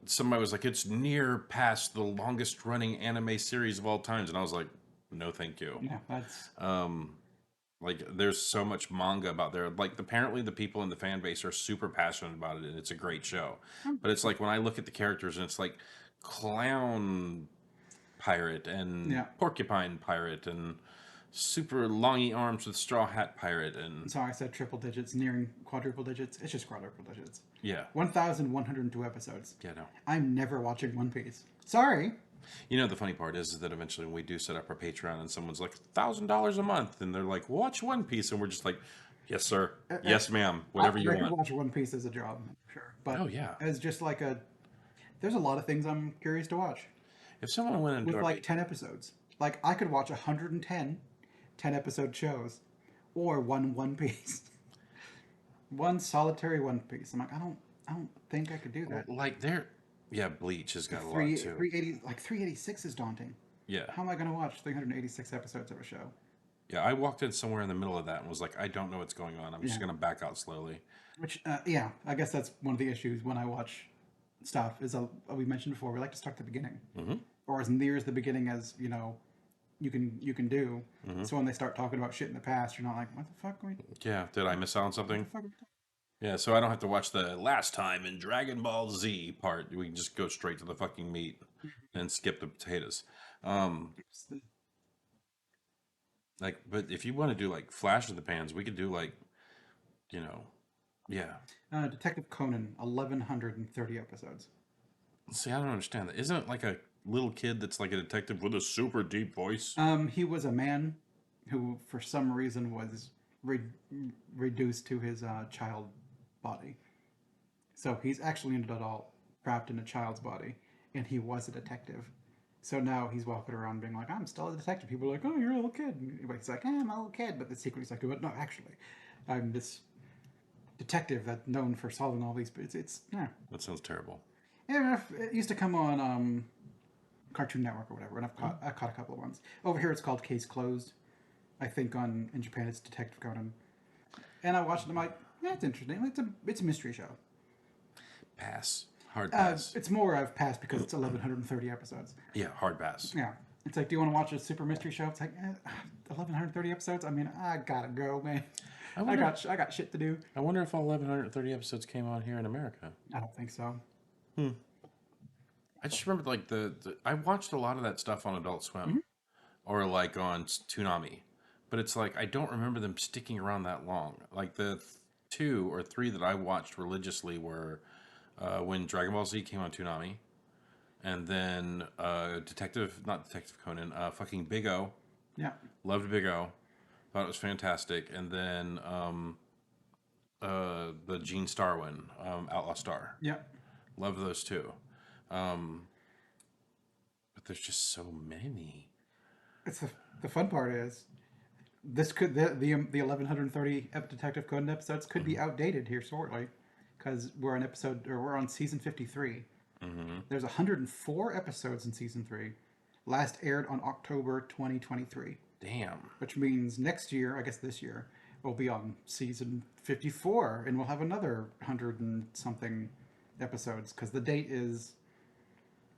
Somebody was like, "It's near past the longest running anime series of all times," and I was like, "No, thank you." Yeah, that's. Like, there's so much manga about there. Like, apparently the people in the fan base are super passionate about it, and it's a great show. But it's like when I look at the characters, and it's like clown pirate and Yeah. porcupine pirate and super longy arms with straw hat pirate and Sorry, I said triple digits, nearing quadruple digits. It's just quadruple digits. yeah, 1,102 episodes. yeah, no. I'm never watching One Piece. Sorry. You know, the funny part is that eventually when we do set up our Patreon and someone's like $1,000 a month and they're like, watch One Piece, and we're just like, yes, sir. Yes, ma'am. Whatever you I could want. watch One Piece as a job, sure. But Oh, yeah. as just like there's a lot of things I'm curious to watch. If someone went into With our like 10 episodes. Like, I could watch 110 10-episode shows. Or One Piece. One solitary One Piece. I'm like, I don't think I could do that. like yeah, Bleach has got a lot Three, too. 386 is daunting. Yeah. How am I going to watch 386 episodes of a show? Yeah, I walked in somewhere in the middle of that and was like, I don't know what's going on. I'm just Yeah. going to back out slowly. Which, yeah, I guess that's one of the issues when I watch stuff. Is we mentioned before, we like to start at the beginning, or as near as the beginning as you can do. So when they start talking about shit in the past, you're not like, what the fuck? Yeah, did I miss out on something? What the fuck? Yeah, so I don't have to watch the last time in Dragon Ball Z part. We can just go straight to the fucking meat and skip the potatoes. Like, but if you want to do like Flash of the Pans, we could do like, yeah. Detective Conan, 1,130 episodes. See, I don't understand that. Isn't it like a little kid that's like a detective with a super deep voice? He was a man who, for some reason, was reduced to his child body. So he's actually an adult trapped in a child's body, and he was a detective. So now he's walking around being like, I'm still a detective. People are like, oh, you're a little kid. And he's like, I'm a little kid. But the secret he's like, but no, actually, I'm this detective that's known for solving all these. It's yeah. That sounds terrible. Yeah, it used to come on Cartoon Network or whatever, and I've caught a couple of ones. Over here, it's called Case Closed. I think in Japan it's Detective Conan. And I watched it. I'm like, yeah, it's interesting. It's a mystery show. Pass. Hard pass. It's more I've passed because it's 1,130 episodes. Yeah, hard pass. Yeah. It's like, do you want to watch a super mystery show? It's like, 1,130 episodes? I mean, I gotta go, man. I got shit to do. I wonder if all 1,130 episodes came on here in America. I don't think so. I just remember like I watched a lot of that stuff on Adult Swim or like on Toonami, but it's like I don't remember them sticking around that long. Like the 2 or 3 that I watched religiously were when Dragon Ball Z came on Toonami, and then not Detective Conan, fucking Big O. Yeah. Loved Big O, thought it was fantastic, and then the Gene Starwin, Outlaw Star. Yeah. Love those two. But there's just so many. It's the fun part is this could the 1,130 Detective Conan episodes could be outdated here shortly because we're on season 53. There's 104 episodes in season 3. Last aired on October 2023. Damn. Which means next year, I guess this year, we'll be on season 54 and we'll have another 100 and something episodes because the date is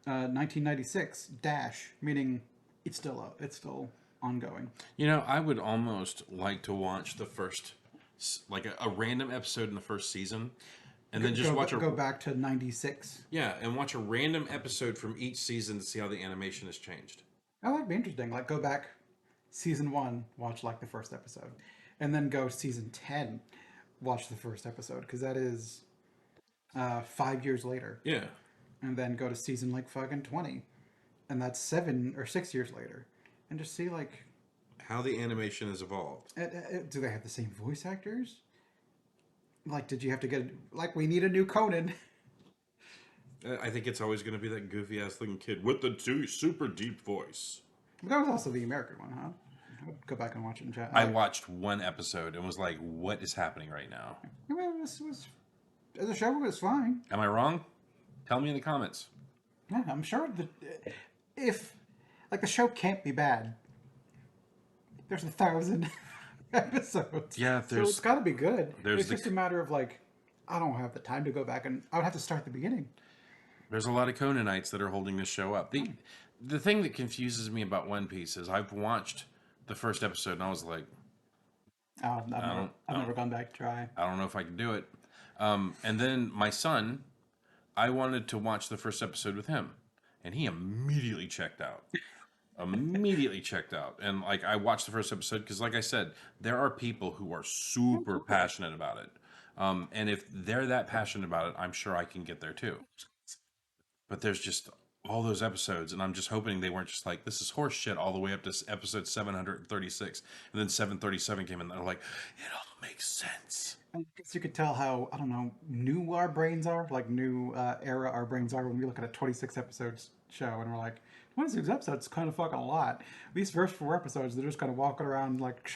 1996 dash, meaning it's still ongoing. You know, I would almost like to watch the first, like a random episode in the first season, and then just watch Go back to 96. yeah, and watch a random episode from each season to see how the animation has changed. Oh, that'd be interesting. Like go back season 1, watch like the first episode, and then go season 10, watch the first episode because that is 5 years later, Yeah. and then go to season like fucking 20, and that's 7 or 6 years later, and just see like, How the animation has evolved. do they have the same voice actors? Like, did you have to get like we need a new Conan? I think it's always going to be that goofy ass looking kid with the super deep voice. But that was also the American one, huh? I'll go back and watch it in chat. I watched one episode and was like, "What is happening right now?" Well, this was as a show, it was fine. Am I wrong? Tell me in the comments. Yeah, I'm sure that if like the show can't be bad. There's 1,000 episodes. Yeah, so it's got to be good. There's It's just a matter of like, I don't have the time to go back, and I would have to start at the beginning. There's a lot of Conanites that are holding this show up. The thing that confuses me about One Piece is I've watched the first episode and I was like, Oh, I've never gone back to try. I don't know if I can do it. And then my son, I wanted to watch the first episode with him, and he immediately checked out. And like I watched the first episode because, like I said, there are people who are super passionate about it. And if they're that passionate about it, I'm sure I can get there too. But there's just all those episodes, and I'm just hoping they weren't just like, this is horse shit all the way up to episode 736, and then 737 came in, and they're like, it all makes sense. I guess you could tell how, I don't know, new our brains are, like new era our brains are when we look at a 26 episodes show, and we're like, 26 episodes is kind of fucking a lot. These first 4 episodes, they're just kind of walking around, like,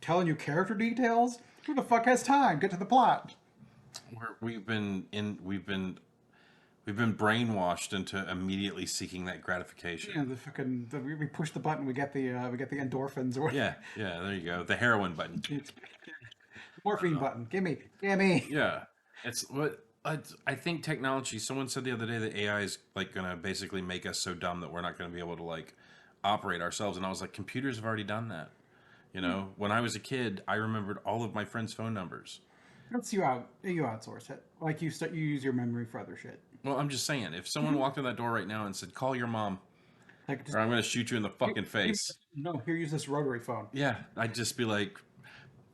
telling you character details. Who the fuck has time? Get to the plot. We've been brainwashed into immediately seeking that gratification. Yeah, we push the button, we get the endorphins. Or Yeah, there you go. The heroin button. Morphine button. Gimme. Yeah, it's what I think technology. Someone said the other day that AI is like gonna basically make us so dumb that we're not gonna be able to like operate ourselves. And I was like, computers have already done that. You know, when I was a kid, I remembered all of my friends' phone numbers. That's you outsource it. Like you use your memory for other shit. Well, I'm just saying, if someone walked in that door right now and said, "Call your mom," Like, or I'm going to shoot you in the fucking face. Here, use this rotary phone. Yeah, I'd just be like,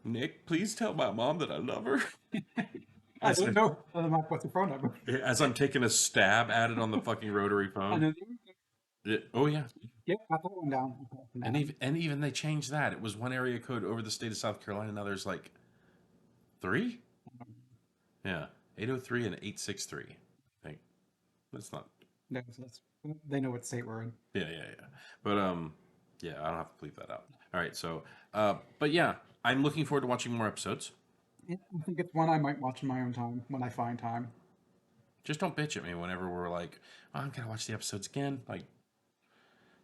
Nick, please tell my mom that I love her. I don't know. What's the phone number? As I'm taking a stab at it on the fucking rotary phone. Oh yeah. Yeah, I put one down. And even they changed that. It was one area code over the state of South Carolina. Now there's like 3. Yeah, 803 and 863. I think that's not. No, they know what state we're in. Yeah. But yeah, I don't have to bleep that out. All right, so but yeah, I'm looking forward to watching more episodes. Yeah, I think it's one I might watch in my own time when I find time. Just don't bitch at me whenever we're like, oh, I'm gonna watch the episodes again, like,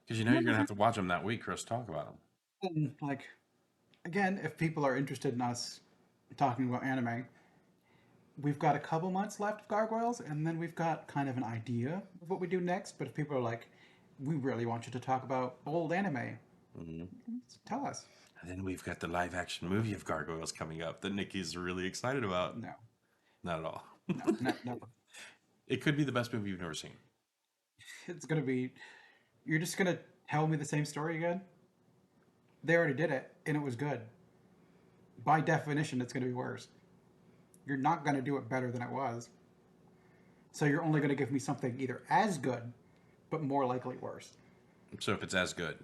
because you know you're gonna have to watch them that week for us to talk about them. And like, again, if people are interested in us talking about anime, we've got a couple months left of Gargoyles, and then we've got kind of an idea of what we do next. But if people are like, we really want you to talk about old anime, tell us. And then we've got the live action movie of Gargoyles coming up that Nikki's really excited about. No. Not at all. No, never. It could be the best movie you've never seen. It's going to be... You're just going to tell me the same story again? They already did it, and it was good. By definition, it's going to be worse. You're not going to do it better than it was. So you're only going to give me something either as good, but more likely worse. So if it's as good...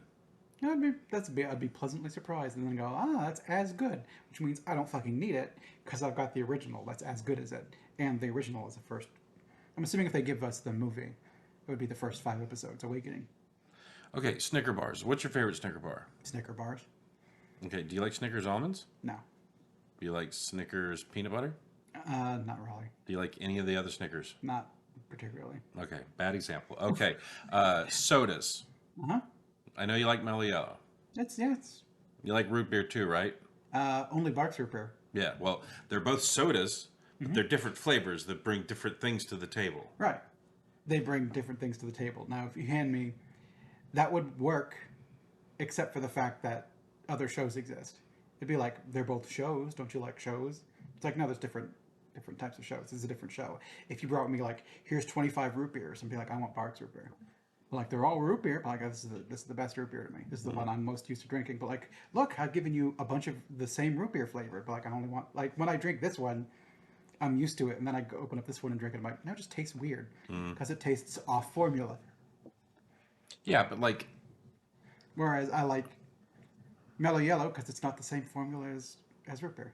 I'd be pleasantly surprised and then go, that's as good, which means I don't fucking need it because I've got the original that's as good as it, and the original is the first. I'm assuming if they give us the movie, it would be the first 5 episodes, Awakening. Okay, Snicker bars. What's your favorite Snicker bar? Snicker bars. Okay, do you like Snickers almonds? No. Do you like Snickers peanut butter? Not really. Do you like any of the other Snickers? Not particularly. Okay, bad example. Okay, sodas. Uh-huh. I know you like Mellow Yellow. It's You like root beer too, right? only Barks root beer. Yeah, well, they're both sodas, but they're different flavors that bring different things to the table. Right. They bring different things to the table. Now, if you hand me, that would work except for the fact that other shows exist. It'd be like, they're both shows. Don't you like shows? It's like, no, there's different types of shows. This is a different show. If you brought me like, here's 25 root beers, and be like, I want Barks root beer. But like, they're all root beer. But like, this is the best root beer to me. This is the one I'm most used to drinking. But like, look, I've given you a bunch of the same root beer flavor. But like, I only want, like, when I drink this one, I'm used to it, and then I go open up this one and drink it. I'm like, now it just tastes weird because it tastes off formula. Yeah, but like, Whereas I like Mellow Yellow because it's not the same formula as root beer.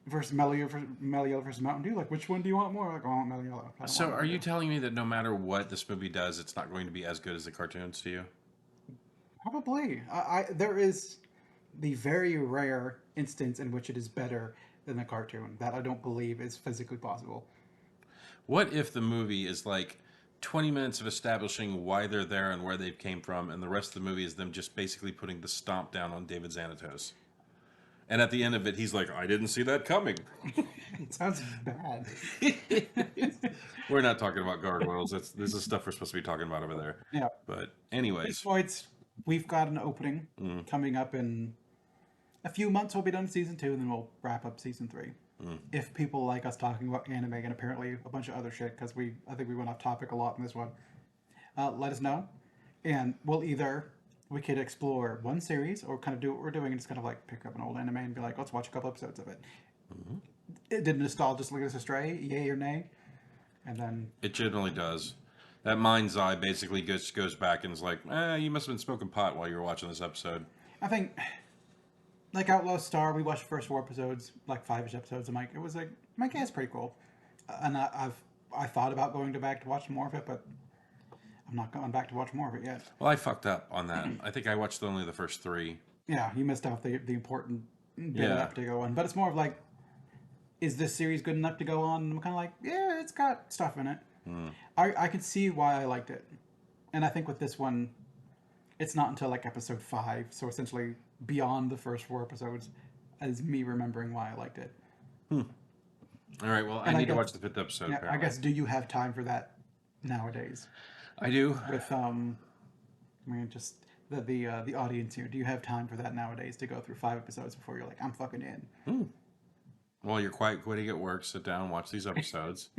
Versus Mellow Yellow versus Mountain Dew. Like, which one do you want more? Like, I want Mellow Yellow. so are you telling me that no matter what this movie does, it's not going to be as good as the cartoons to you? Probably. There is the very rare instance in which it is better than the cartoon. That I don't believe is physically possible. What if the movie is like 20 minutes of establishing why they're there and where they came from, and the rest of the movie is them just basically putting the stomp down on David Xanatos? And at the end of it, he's like, I didn't see that coming. It sounds bad. We're not talking about gargoyles. This is stuff we're supposed to be talking about over there. Yeah. But anyways. We've got an opening coming up in a few months. We'll be done season 2, and then we'll wrap up season 3. If people like us talking about anime and apparently a bunch of other shit, because I think we went off topic a lot in this one, let us know. And we could explore one series or kind of do what we're doing and just kind of like pick up an old anime and be like, let's watch a couple episodes of it. Did nostalgia just lead us astray? Yay or nay? And then It generally does. That mind's eye basically goes back and is like, you must have been smoking pot while you were watching this episode. I think, like Outlaw Star, we watched the first 4 episodes, like 5-ish episodes. I'm like, yeah, it's pretty cool. And I thought about going back to watch more of it, but I'm not going back to watch more of it yet. Well, I fucked up on that. I think I watched only the first 3. Yeah, you missed out the important bit enough to go on. But it's more of like, is this series good enough to go on? And I'm kind of like, yeah, it's got stuff in it. I can see why I liked it. And I think with this one, it's not until like episode 5, so essentially beyond the first 4 episodes, as me remembering why I liked it. All right, well, I need to watch the 5th episode. Yeah, apparently. I guess, do you have time for that nowadays? I do. With just the audience here, do you have time for that nowadays to go through 5 episodes before you're like, I'm fucking in? Well, you're quite quitting at work. Sit down, watch these episodes.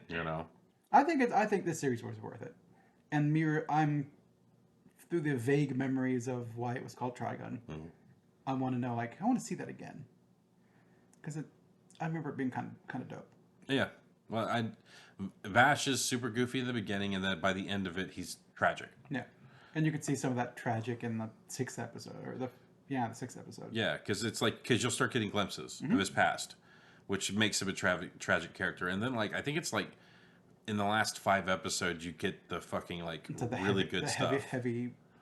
You know. I think this series was worth it. And I'm through the vague memories of why it was called Trigun. I want to know, like, I want to see that again, because I remember it being kind of dope. Yeah. Well, Vash is super goofy in the beginning, and then by the end of it, he's tragic. Yeah, and you could see some of that tragic in the 6th episode, or the 6th episode. Yeah, because you'll start getting glimpses of his past, which makes him a tragic character. And then, like, I think it's like in the last 5 episodes, you get the fucking like really good stuff.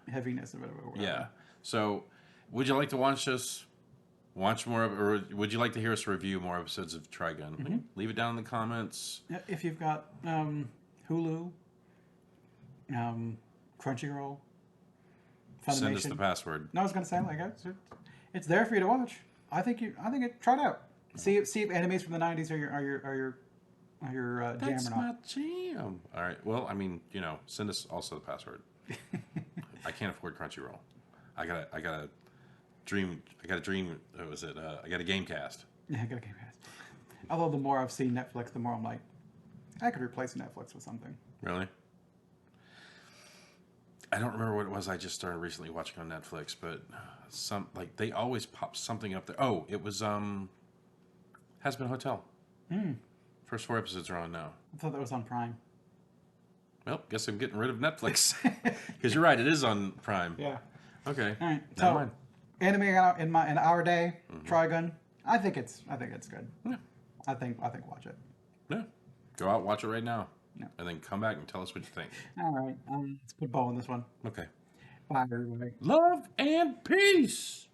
Heaviness of it. Or whatever. Yeah. So, would you like to watch more of, or would you like to hear us review more episodes of Trigun? Leave it down in the comments. Yeah, if you've got Hulu, Crunchyroll, Funimation. Send us the password. No, I was gonna say, like, it's there for you to watch. I think try it out. See if animes from the 90s are your jam That's or not. my jam. All right. Well, I mean, send us also the password. I can't afford Crunchyroll. I got a dream. What was it? I got a Gamecast. Yeah, I got a Gamecast. Although the more I've seen Netflix, the more I'm like, I could replace Netflix with something. Really? I don't remember what it was I just started recently watching on Netflix, but they always pop something up there. Oh, it was Has Been Hotel. First 4 episodes are on now. I thought that was on Prime. Well, guess I'm getting rid of Netflix. Because you're right, it is on Prime. Yeah. Okay. All right. Never So, mind. anime in our day, Trigun. I think it's good. Yeah. I think watch it. Yeah. Go out, watch it right now. Yeah. And then come back and tell us what you think. All right. Let's put a bow on this one. Okay. Bye, everybody. Love and peace.